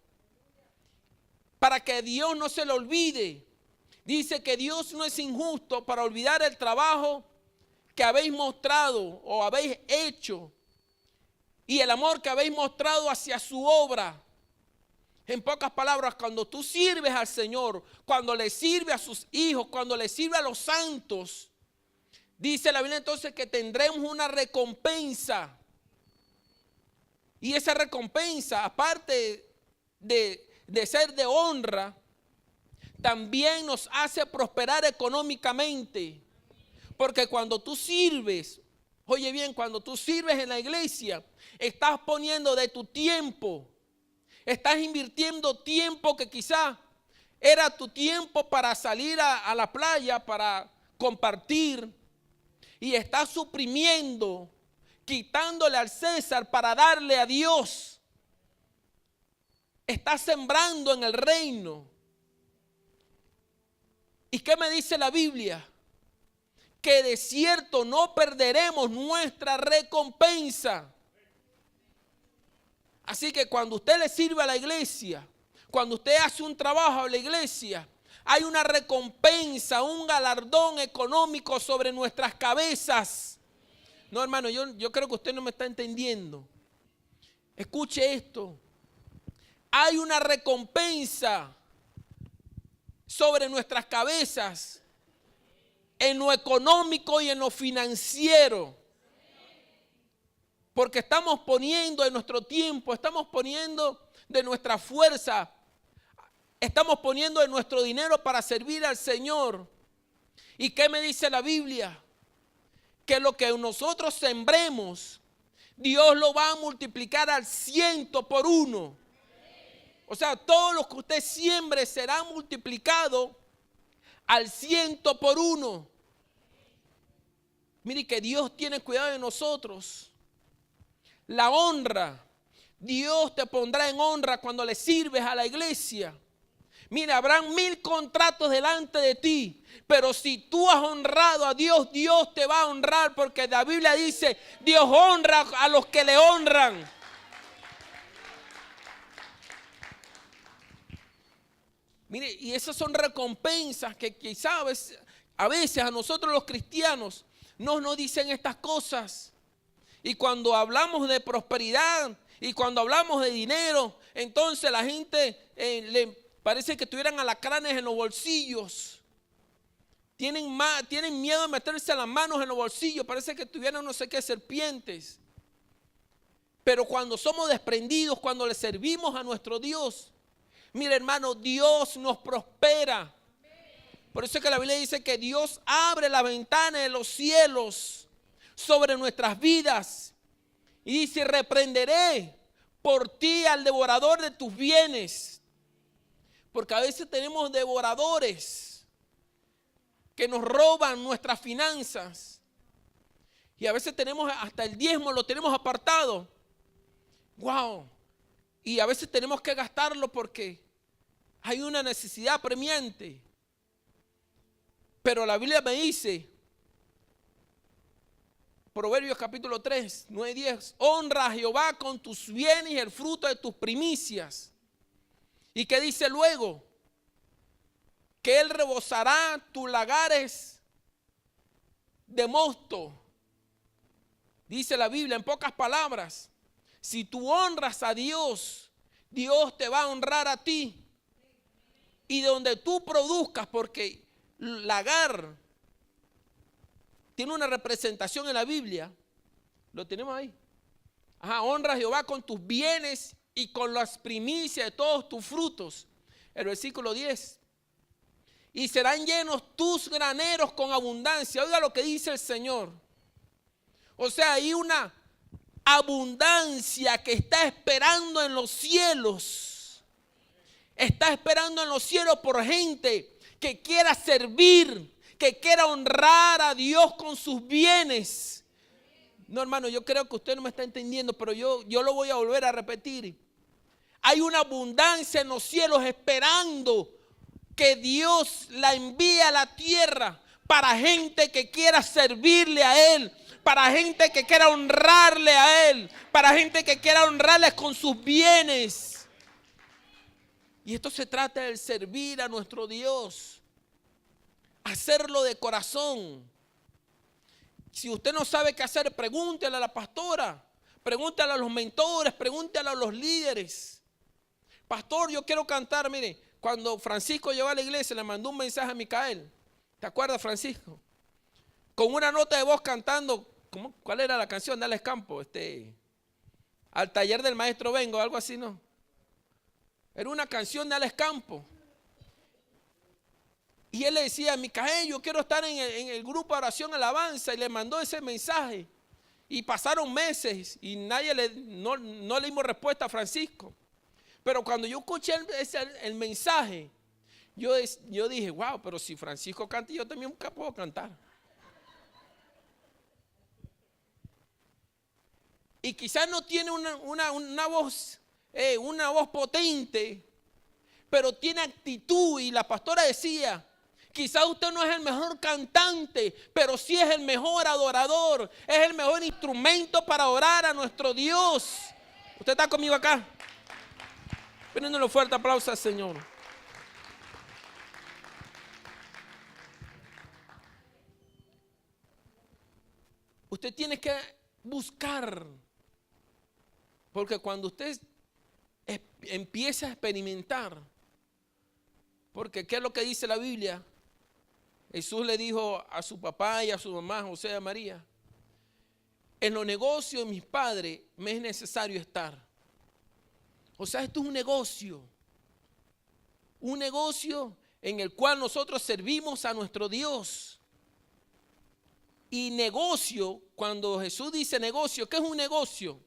para que Dios no se le olvide. Dice que Dios no es injusto para olvidar el trabajo que habéis mostrado o habéis hecho y el amor que habéis mostrado hacia su obra. En pocas palabras, cuando tú sirves al Señor, cuando le sirve a sus hijos, cuando le sirve a los santos, dice la Biblia entonces que tendremos una recompensa. Y esa recompensa, aparte de ser de honra, también nos hace prosperar económicamente. Porque cuando tú sirves, oye bien, cuando tú sirves en la iglesia, estás poniendo de tu tiempo, estás invirtiendo tiempo que quizá era tu tiempo para salir a la playa, para compartir, y estás suprimiendo, quitándole al César para darle a Dios. Estás sembrando en el reino. ¿Y qué me dice la Biblia? Que de cierto no perderemos nuestra recompensa. Así que cuando usted le sirve a la iglesia, cuando usted hace un trabajo a la iglesia, hay una recompensa, un galardón económico sobre nuestras cabezas. No, hermano, yo creo que usted no me está entendiendo. Escuche esto. Hay una recompensa sobre nuestras cabezas en lo económico y en lo financiero. Porque estamos poniendo de nuestro tiempo, estamos poniendo de nuestra fuerza, estamos poniendo de nuestro dinero para servir al Señor. ¿Y qué me dice la Biblia? Que lo que nosotros sembremos, Dios lo va a multiplicar al 100%. O sea, todo lo que usted siembre será multiplicado al 100%. Mire que Dios tiene cuidado de nosotros. La honra, Dios te pondrá en honra cuando le sirves a la iglesia. Mira, habrán 1000 contratos delante de ti, pero si tú has honrado a Dios, Dios te va a honrar, porque la Biblia dice, Dios honra a los que le honran. Mire, y esas son recompensas que quizá a veces a nosotros los cristianos no nos dicen estas cosas. Y cuando hablamos de prosperidad y cuando hablamos de dinero, entonces la gente le parece que tuvieran alacranes en los bolsillos. Tienen miedo de meterse las manos en los bolsillos, parece que tuvieran no sé qué serpientes. Pero cuando somos desprendidos, cuando le servimos a nuestro Dios, mire, hermano, Dios nos prospera. Por eso es que la Biblia dice que Dios abre la ventana de los cielos sobre nuestras vidas. Y dice, reprenderé por ti al devorador de tus bienes. Porque a veces tenemos devoradores que nos roban nuestras finanzas. Y a veces tenemos hasta el diezmo, lo tenemos apartado. ¡Wow! Y a veces tenemos que gastarlo porque hay una necesidad apremiante. Pero la Biblia me dice, Proverbios capítulo 3, 9 y 10, honra a Jehová con tus bienes y el fruto de tus primicias. ¿Y qué dice luego? Que Él rebosará tus lagares de mosto. Dice la Biblia en pocas palabras, si tú honras a Dios, Dios te va a honrar a ti. Y donde tú produzcas, porque lagar tiene una representación en la Biblia, lo tenemos ahí. Honra a Jehová con tus bienes y con las primicias de todos tus frutos. El versículo 10. Y serán llenos tus graneros con abundancia. Oiga lo que dice el Señor. O sea, hay una abundancia que está esperando en los cielos. Está esperando en los cielos por gente que quiera servir, que quiera honrar a Dios con sus bienes. No, hermano, yo creo que usted no me está entendiendo, pero yo lo voy a volver a repetir. Hay una abundancia en los cielos esperando que Dios la envíe a la tierra para gente que quiera servirle a Él, para gente que quiera honrarle a Él, para gente que quiera honrarle con sus bienes. Y esto se trata de servir a nuestro Dios, hacerlo de corazón. Si usted no sabe qué hacer, pregúntele a la pastora, pregúntele a los mentores, pregúntele a los líderes. Pastor, yo quiero cantar. Mire, cuando Francisco llegó a la iglesia, le mandó un mensaje a Micael. ¿Te acuerdas, Francisco? Con una nota de voz cantando, ¿cuál era la canción? Dale Campo, al taller del maestro vengo, algo así, ¿no? Era una canción de Alex Campo. Y él le decía, Micael, yo quiero estar en el grupo de oración alabanza. Y le mandó ese mensaje. Y pasaron meses y nadie no le dimos respuesta a Francisco. Pero cuando yo escuché el mensaje, yo dije, wow, pero si Francisco canta, yo también puedo cantar. Y quizás no tiene una voz potente, pero tiene actitud. Y la pastora decía, quizás usted no es el mejor cantante, pero sí es el mejor adorador, es el mejor instrumento para orar a nuestro Dios. ¿Usted está conmigo acá? Poniéndole un fuerte aplauso al Señor. Usted tiene que buscar, porque cuando usted empieza a experimentar, porque ¿qué es lo que dice la Biblia? Jesús le dijo a su papá y a su mamá, José y a María, en los negocios de mis padres me es necesario estar. O sea, esto es un negocio en el cual nosotros servimos a nuestro Dios. Y negocio, cuando Jesús dice negocio, ¿qué es un negocio?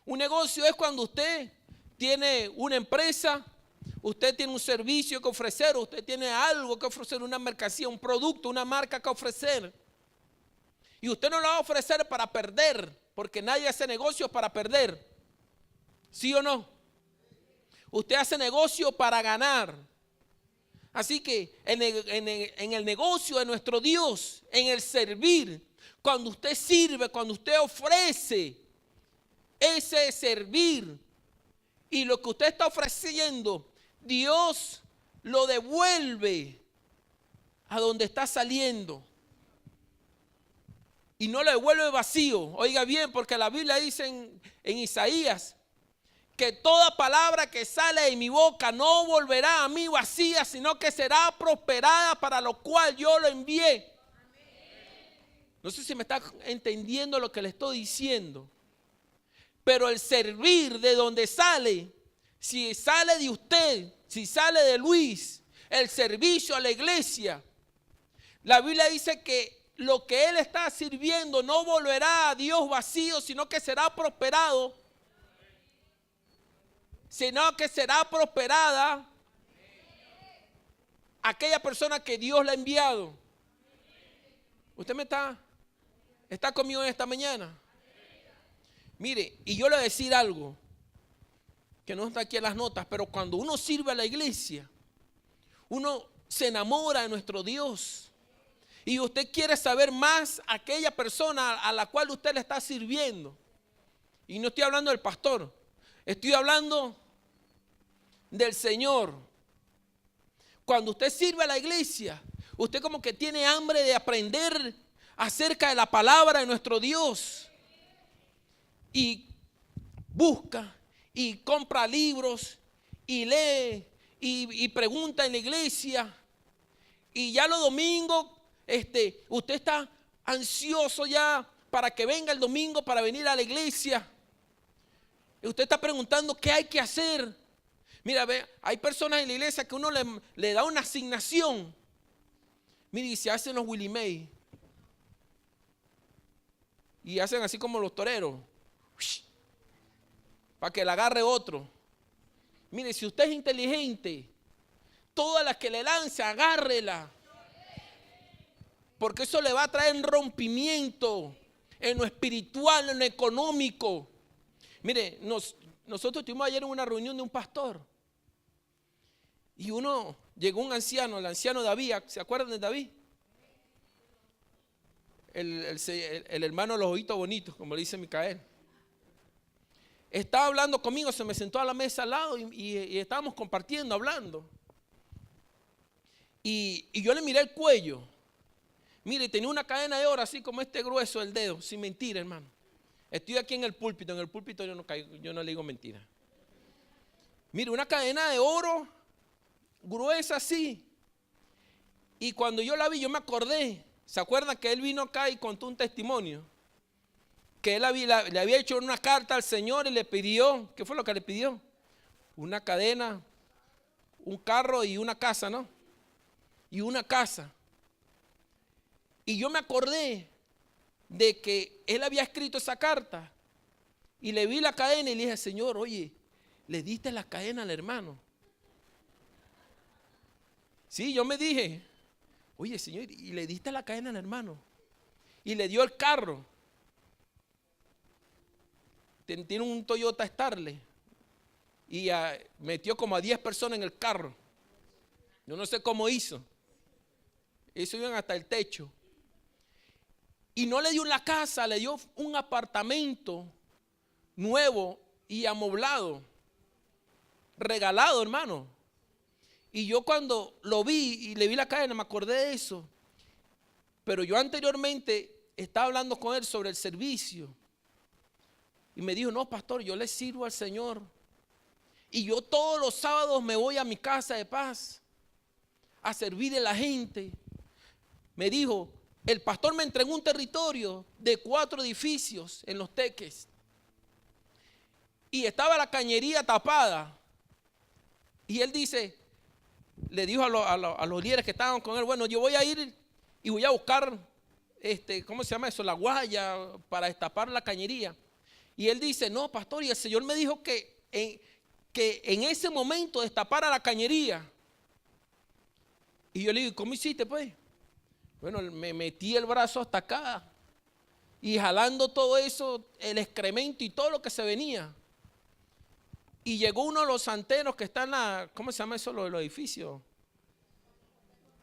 Un negocio es cuando usted tiene una empresa, usted tiene un servicio que ofrecer, usted tiene algo que ofrecer, una mercancía, un producto, una marca que ofrecer. Y usted no lo va a ofrecer para perder, porque nadie hace negocios para perder. ¿Sí o no? Usted hace negocio para ganar. Así que en el negocio de nuestro Dios, en el servir, cuando usted sirve, cuando usted ofrece, ese servir y lo que usted está ofreciendo, Dios lo devuelve a donde está saliendo. Y no lo devuelve vacío. Oiga bien, porque la Biblia dice en Isaías que toda palabra que sale de mi boca no volverá a mí vacía, sino que será prosperada para lo cual yo lo envié. No sé si me está entendiendo lo que le estoy diciendo. Pero el servir de donde sale, si sale de usted, si sale de Luis, el servicio a la iglesia, la Biblia dice que lo que él está sirviendo no volverá a Dios vacío, sino que será prosperado, sino que será prosperada aquella persona que Dios le ha enviado. ¿Usted está conmigo en esta mañana? Mire, y yo le voy a decir algo. que no está aquí en las notas, pero cuando uno sirve a la iglesia, uno se enamora de nuestro Dios. Y usted quiere saber más a aquella persona a la cual usted le está sirviendo. Y no estoy hablando del pastor, estoy hablando del Señor. Cuando usted sirve a la iglesia, usted como que tiene hambre de aprender acerca de la palabra de nuestro Dios. Y busca y compra libros y lee y pregunta en la iglesia. Y ya los domingos, usted está ansioso ya para que venga el domingo para venir a la iglesia. Y usted está preguntando qué hay que hacer. Mira, ve, hay personas en la iglesia que uno le da una asignación. Mire, y se hacen los Willie May. Y hacen así como los toreros. Para que la agarre otro. Mire, si usted es inteligente, todas las que le lance, agárrela. Porque eso le va a traer rompimiento en lo espiritual, en lo económico. Mire, nosotros estuvimos ayer en una reunión de un pastor. Y llegó un anciano, el anciano David. ¿Se acuerdan de David? El hermano de los ojitos bonitos, como le dice Micael. Estaba hablando conmigo, se me sentó a la mesa al lado y estábamos compartiendo, hablando. Y yo le miré el cuello. Mire, tenía una cadena de oro así como este grueso del dedo, sin mentira, hermano. Estoy aquí en el púlpito yo no caigo, yo no le digo mentira. Mire, una cadena de oro gruesa así. Y cuando yo la vi, yo me acordé. ¿Se acuerdan que él vino acá y contó un testimonio? Que él le había hecho una carta al Señor y le pidió, ¿qué fue lo que le pidió? Una cadena, un carro y una casa, ¿no? Y una casa. Y yo me acordé de que él había escrito esa carta y le vi la cadena y le dije, Señor, oye, ¿le diste la cadena al hermano? Sí, yo me dije, oye, Señor, ¿y le diste la cadena al hermano? Y le dio el carro. Tiene un Toyota Starlet y metió como a 10 personas en el carro. Yo no sé cómo hizo. Eso iban hasta el techo. Y no le dio la casa, le dio un apartamento nuevo y amoblado, regalado, hermano. Y yo cuando lo vi y le vi la cadena me acordé de eso. Pero yo anteriormente estaba hablando con él sobre el servicio. Y me dijo, no, pastor, yo le sirvo al Señor. Y yo todos los sábados me voy a mi casa de paz a servir a la gente. Me dijo, el pastor me entregó un territorio de 4 edificios en Los Teques. Y estaba la cañería tapada. Y él dice, le dijo a los líderes que estaban con él, bueno, yo voy a ir y voy a buscar, ¿cómo se llama eso? La guaya para destapar la cañería. Y él dice, no, pastor, y el Señor me dijo que en ese momento destapara la cañería. Y yo le digo, ¿cómo hiciste pues? Bueno, me metí el brazo hasta acá y jalando todo eso, el excremento y todo lo que se venía. Y llegó uno de los santeros que está en la, ¿cómo se llama eso? Los edificios.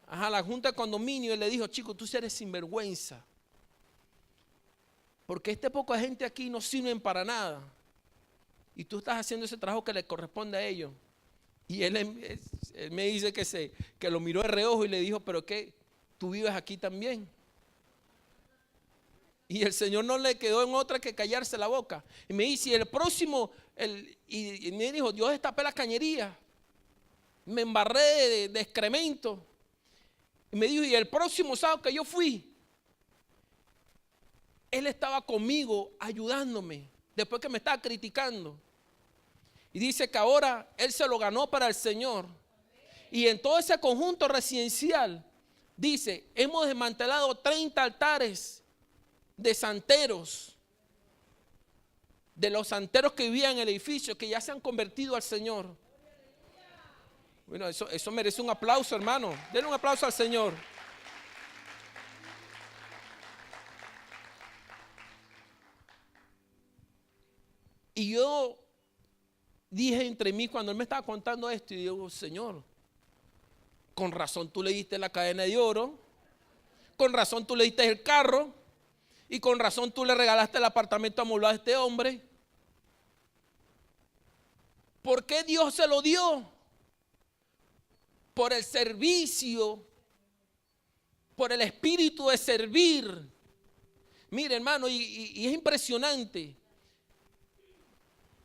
Ajá, la junta de condominio, y le dijo, chico, tú eres sinvergüenza. Porque este poco de gente aquí no sirven para nada. Y tú estás haciendo ese trabajo que le corresponde a ellos. Y él me dice que lo miró de reojo y le dijo, pero ¿qué? ¿Tú vives aquí también? Y el Señor no le quedó en otra que callarse la boca. Y me dice, y el próximo, y me dijo, yo destapé la cañería. Me embarré de excremento. Y me dijo, y el próximo sábado que yo fui, él estaba conmigo ayudándome, después que me estaba criticando. Y dice que ahora él se lo ganó para el Señor. Y en todo ese conjunto residencial, dice, hemos desmantelado 30 altares de santeros, de los santeros que vivían en el edificio, que ya se han convertido al Señor. Bueno, eso merece un aplauso, hermano. Denle un aplauso al Señor. Y yo dije entre mí cuando él me estaba contando esto, y digo, Señor, con razón tú le diste la cadena de oro, con razón tú le diste el carro, y con razón tú le regalaste el apartamento amoblado a este hombre. ¿Por qué Dios se lo dio? Por el servicio, por el espíritu de servir. Mire, hermano, y es impresionante.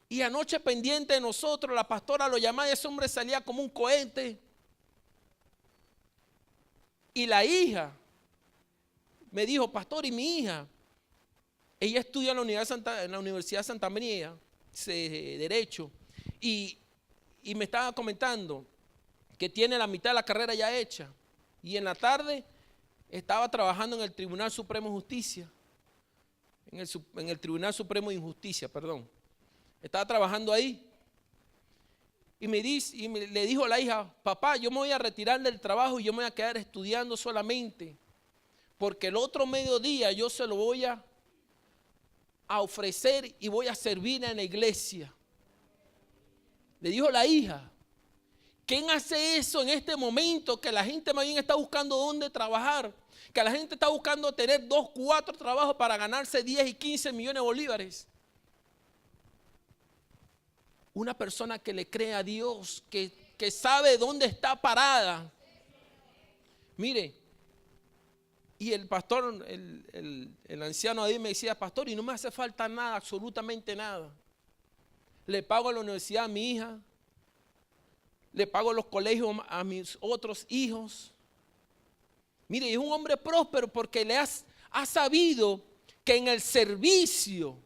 Y anoche pendiente de nosotros, la pastora lo llamaba y ese hombre salía como un cohete. Y la hija me dijo, pastor, y mi hija, ella estudia en la Universidad de Santa María, Derecho, y me estaba comentando que tiene la mitad de la carrera ya hecha. Y en la tarde estaba trabajando en el Tribunal Supremo de Justicia, en el Tribunal Supremo de Injusticia, perdón. Estaba trabajando ahí. Y le dijo a la hija, papá, yo me voy a retirar del trabajo y yo me voy a quedar estudiando solamente, porque el otro mediodía yo se lo voy a ofrecer y voy a servir en la iglesia. Le dijo la hija. ¿Quién hace eso en este momento? Que la gente más bien está buscando dónde trabajar, que la gente está buscando tener 2, 4 trabajos para ganarse 10 y 15 millones de bolívares. Una persona que le cree a Dios, que sabe dónde está parada. Mire, y el pastor, el anciano ahí me decía, pastor, y no me hace falta nada, absolutamente nada. Le pago a la universidad a mi hija, le pago los colegios a mis otros hijos. Mire, es un hombre próspero porque ha sabido que en el servicio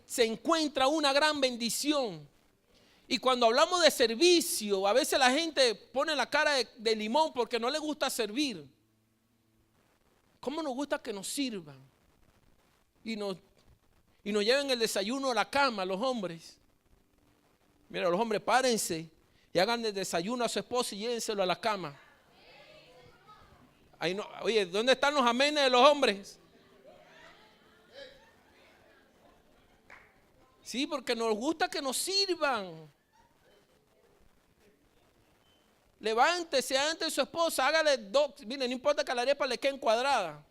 se encuentra una gran bendición. Y cuando hablamos de servicio, a veces la gente pone la cara de limón porque no le gusta servir. ¿Cómo nos gusta que nos sirvan? Y nos lleven el desayuno a la cama, los hombres. Mira, los hombres, párense y hagan el desayuno a su esposa y llévenselo a la cama. Ahí no, oye, ¿dónde están los amenes de los hombres? Sí, porque nos gusta que nos sirvan. Levántese antes de su esposa, hágale dos. Mire, no importa que la arepa le quede cuadrada,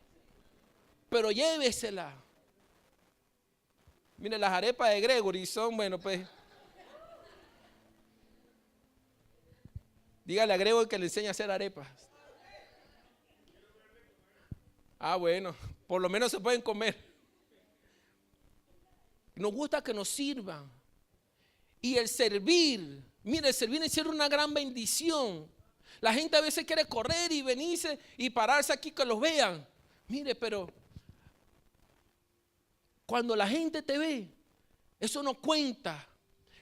pero llévesela. Mire, las arepas de Gregory son, bueno, pues. Dígale a Gregory que le enseñe a hacer arepas. Ah, bueno, por lo menos se pueden comer. Nos gusta que nos sirvan. Y el servir, mire, el servir es ser una gran bendición. La gente a veces quiere correr y venirse y pararse aquí que los vean. Mire, pero cuando la gente te ve, eso no cuenta.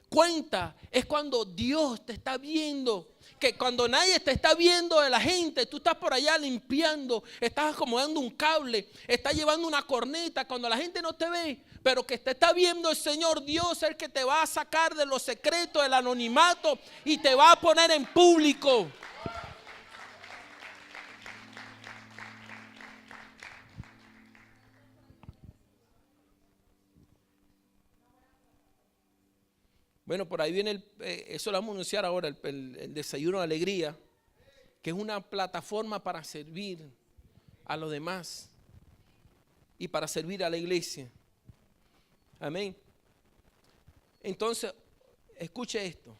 Cuenta es cuando Dios te está viendo. Que cuando nadie te está viendo de la gente, tú estás por allá limpiando, estás acomodando un cable, estás llevando una corneta. Cuando la gente no te ve, pero que te está viendo el Señor Dios, es el que te va a sacar de los secretos, del anonimato y te va a poner en público. Bueno, por ahí viene, eso lo vamos a anunciar ahora, el desayuno de alegría, que es una plataforma para servir a los demás y para servir a la iglesia. Amén. Entonces, escuche esto.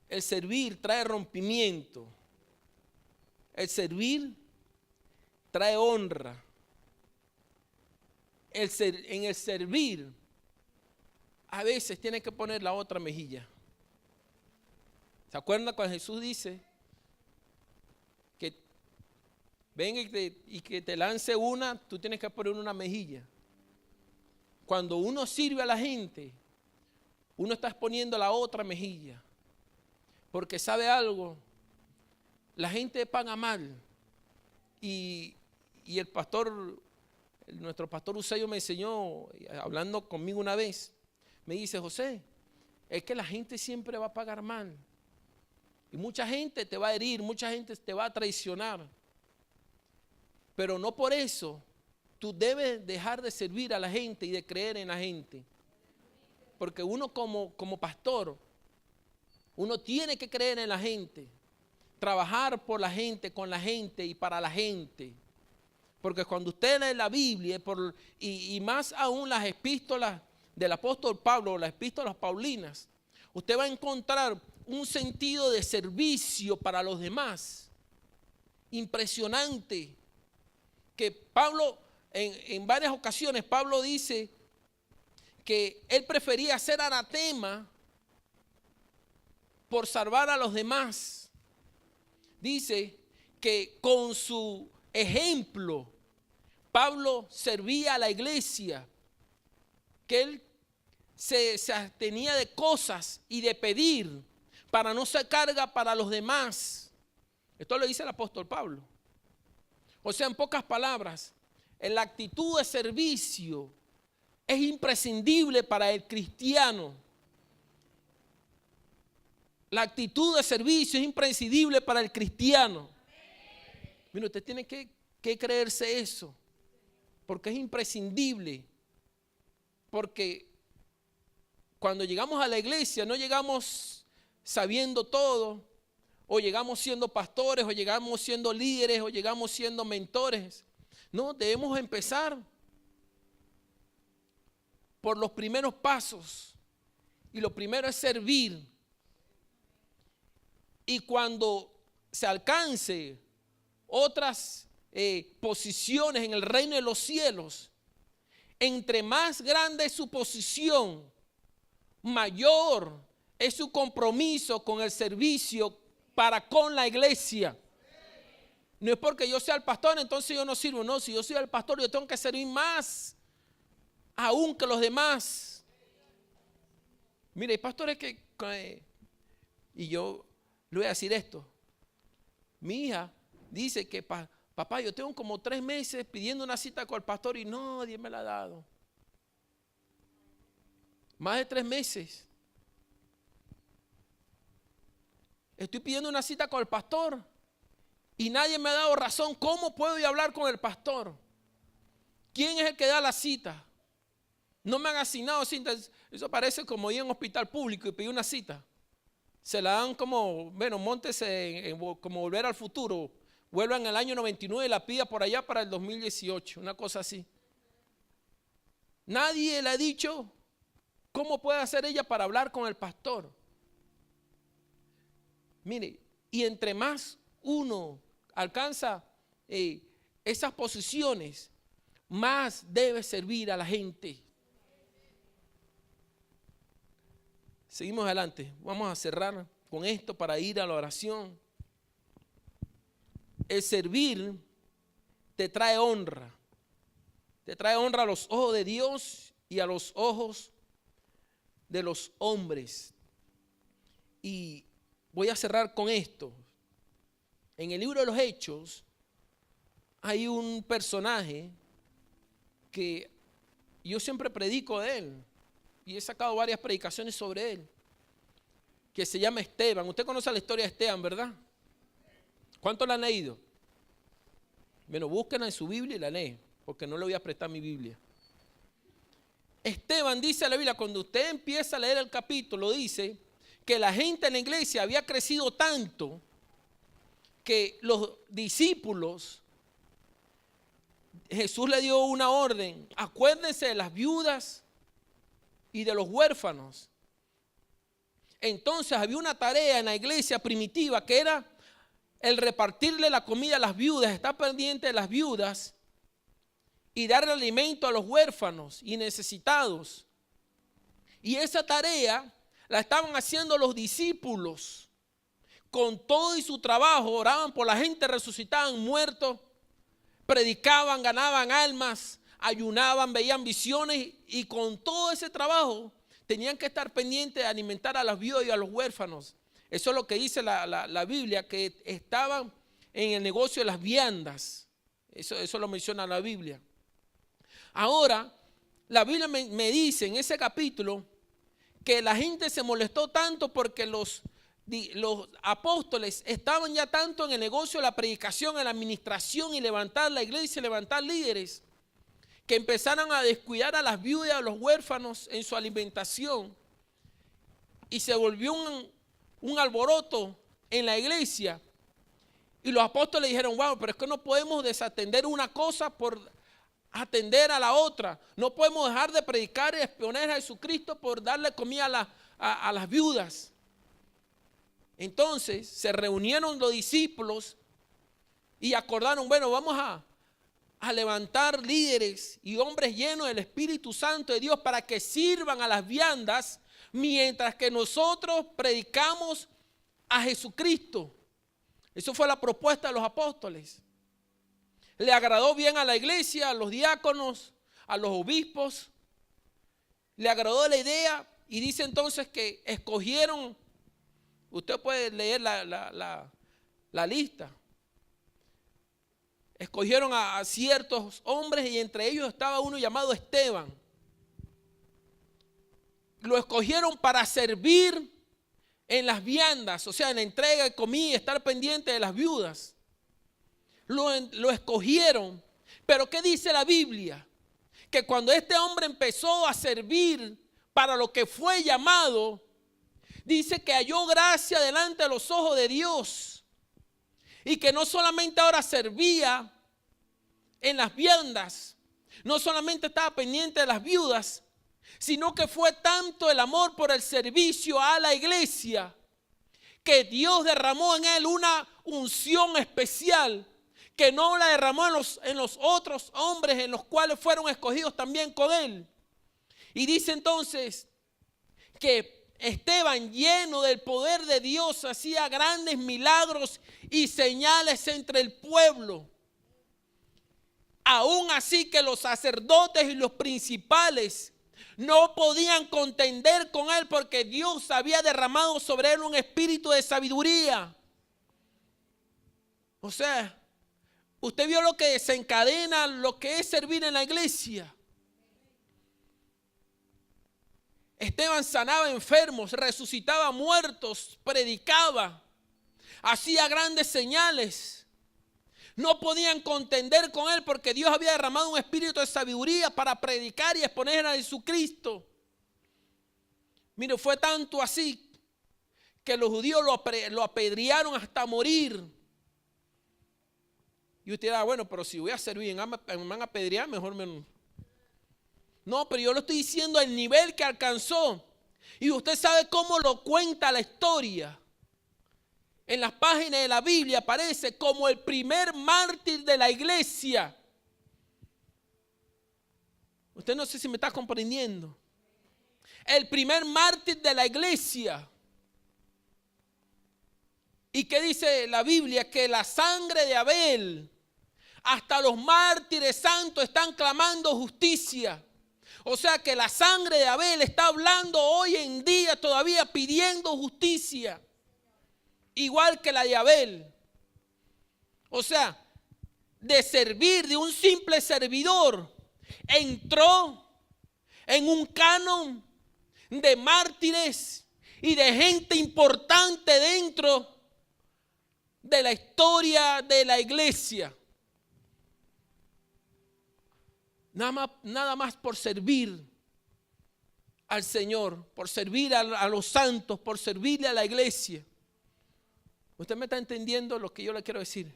El servir trae rompimiento. El servir trae honra. En el servir, a veces tiene que poner la otra mejilla. ¿Se acuerdan cuando Jesús dice que venga y que te lance una, tú tienes que poner una mejilla? Cuando uno sirve a la gente, uno está exponiendo la otra mejilla. Porque sabe algo, la gente paga mal. Y el pastor, nuestro pastor Eusebio me enseñó, hablando conmigo una vez, me dice, José, es que la gente siempre va a pagar mal. Y mucha gente te va a herir, mucha gente te va a traicionar. Pero no por eso tú debes dejar de servir a la gente y de creer en la gente. porque uno como pastor, uno tiene que creer en la gente, trabajar por la gente, con la gente y para la gente. Porque cuando usted lee la Biblia, y más aún las epístolas del apóstol Pablo, las epístolas paulinas, usted va a encontrar un sentido de servicio para los demás. Impresionante. Que Pablo, en varias ocasiones, Pablo dice que él prefería ser anatema por salvar a los demás. Dice que con su ejemplo, Pablo servía a la iglesia, que él se abstenía de cosas y de pedir para no ser carga para los demás. Esto lo dice el apóstol Pablo. O sea, en pocas palabras, la actitud de servicio es imprescindible para el cristiano. La actitud de servicio es imprescindible para el cristiano. Mira, usted tiene que creerse eso, porque es imprescindible. Porque cuando llegamos a la iglesia no llegamos sabiendo todo, o llegamos siendo pastores, o llegamos siendo líderes, o llegamos siendo mentores. No, debemos empezar por los primeros pasos, y lo primero es servir. Y cuando se alcance otras posiciones en el reino de los cielos, entre más grande es su posición, mayor es su compromiso con el servicio para con la iglesia. No es porque yo sea el pastor, entonces yo no sirvo. No, si yo soy el pastor, yo tengo que servir más aún que los demás. Mire, hay pastores y yo le voy a decir esto. Mi hija dice que papá, yo tengo como 3 meses pidiendo una cita con el pastor y nadie me la ha dado. Más de 3 meses. Estoy pidiendo una cita con el pastor y nadie me ha dado razón. ¿Cómo puedo ir a hablar con el pastor? ¿Quién es el que da la cita? No me han asignado citas. Eso parece como ir a un hospital público y pedir una cita. Se la dan como, bueno, móntese como Volver al Futuro. Vuelva en el año 99 y la pida por allá para el 2018. Una cosa así. Nadie le ha dicho cómo puede hacer ella para hablar con el pastor. Mire, y entre más uno alcanza esas posiciones, más debe servir a la gente. Seguimos adelante. Vamos a cerrar con esto para ir a la oración. El servir te trae honra. Te trae honra a los ojos de Dios y a los ojos de los hombres. Y voy a cerrar con esto. En el libro de los Hechos hay un personaje que yo siempre predico de él. Y he sacado varias predicaciones sobre él, que se llama Esteban. Usted conoce la historia de Esteban, ¿verdad? ¿Cuántos la han leído? Bueno, búsquenla en su Biblia y la leen, porque no le voy a prestar mi Biblia. Esteban, dice la Biblia, cuando usted empieza a leer el capítulo, dice que la gente en la iglesia había crecido tanto que los discípulos, Jesús le dio una orden: acuérdense de las viudas y de los huérfanos. Entonces había una tarea en la iglesia primitiva que era el repartirle la comida a las viudas, estar pendiente de las viudas y darle alimento a los huérfanos y necesitados. Y esa tarea la estaban haciendo los discípulos con todo y su trabajo. Oraban por la gente, resucitaban muertos, predicaban, ganaban almas, ayunaban, veían visiones, y con todo ese trabajo tenían que estar pendientes de alimentar a las viudas y a los huérfanos. Eso es lo que dice la Biblia, que estaban en el negocio de las viandas. Eso lo menciona la Biblia. Ahora, la Biblia me dice en ese capítulo que la gente se molestó tanto porque los apóstoles estaban ya tanto en el negocio de la predicación, en la administración y levantar la iglesia y levantar líderes, que empezaron a descuidar a las viudas y a los huérfanos en su alimentación. Y se volvió un alboroto en la iglesia. Y los apóstoles dijeron, wow, pero es que no podemos desatender una cosa por atender a la otra. No podemos dejar de predicar y exponer a Jesucristo por darle comida a las viudas. Entonces se reunieron los discípulos y acordaron, bueno, vamos a levantar líderes y hombres llenos del Espíritu Santo de Dios para que sirvan a las viandas mientras que nosotros predicamos a Jesucristo. Eso fue la propuesta de los apóstoles. Le agradó bien a la iglesia, a los diáconos, a los obispos. Le agradó la idea y dice entonces que escogieron, usted puede leer la lista. Escogieron a ciertos hombres y entre ellos estaba uno llamado Esteban. Lo escogieron para servir en las viandas, o sea, en la entrega de comida, estar pendiente de las viudas. Lo escogieron, pero ¿qué dice la Biblia? Que cuando este hombre empezó a servir para lo que fue llamado, dice que halló gracia delante de los ojos de Dios. Y que no solamente ahora servía en las viandas, no solamente estaba pendiente de las viudas, sino que fue tanto el amor por el servicio a la iglesia que Dios derramó en él una unción especial que no la derramó en los otros hombres en los cuales fueron escogidos también con él. Y dice entonces que Esteban, lleno del poder de Dios, hacía grandes milagros y señales entre el pueblo. Aún así que los sacerdotes y los principales no podían contender con él porque Dios había derramado sobre él un espíritu de sabiduría. O sea, usted vio lo que desencadena lo que es servir en la iglesia. Esteban sanaba enfermos, resucitaba muertos, predicaba, hacía grandes señales. No podían contender con él porque Dios había derramado un espíritu de sabiduría para predicar y exponer a Jesucristo. Mire, fue tanto así que los judíos lo apedrearon hasta morir. Y usted dirá, bueno, pero si voy a servir y me van a apedrear, mejor me... No, pero yo lo estoy diciendo al nivel que alcanzó. Y usted sabe cómo lo cuenta la historia. En las páginas de la Biblia aparece como el primer mártir de la iglesia. Usted no sé si me está comprendiendo. El primer mártir de la iglesia. ¿Y qué dice la Biblia? Que la sangre de Abel, hasta los mártires santos están clamando justicia. O sea que la sangre de Abel está hablando hoy en día todavía pidiendo justicia. Igual que la de Abel. O sea, de servir, de un simple servidor, entró en un canon de mártires y de gente importante dentro de la historia de la iglesia. Nada más por servir al Señor, por servir a los santos, por servirle a la iglesia. ¿Usted me está entendiendo lo que yo le quiero decir?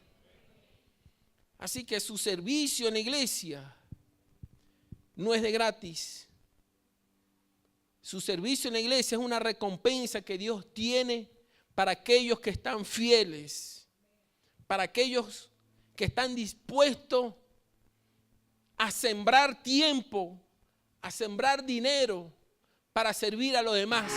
Así que su servicio en la iglesia no es de gratis. Su servicio en la iglesia es una recompensa que Dios tiene para aquellos que están fieles, para aquellos que están dispuestos a sembrar tiempo, a sembrar dinero para servir a los demás.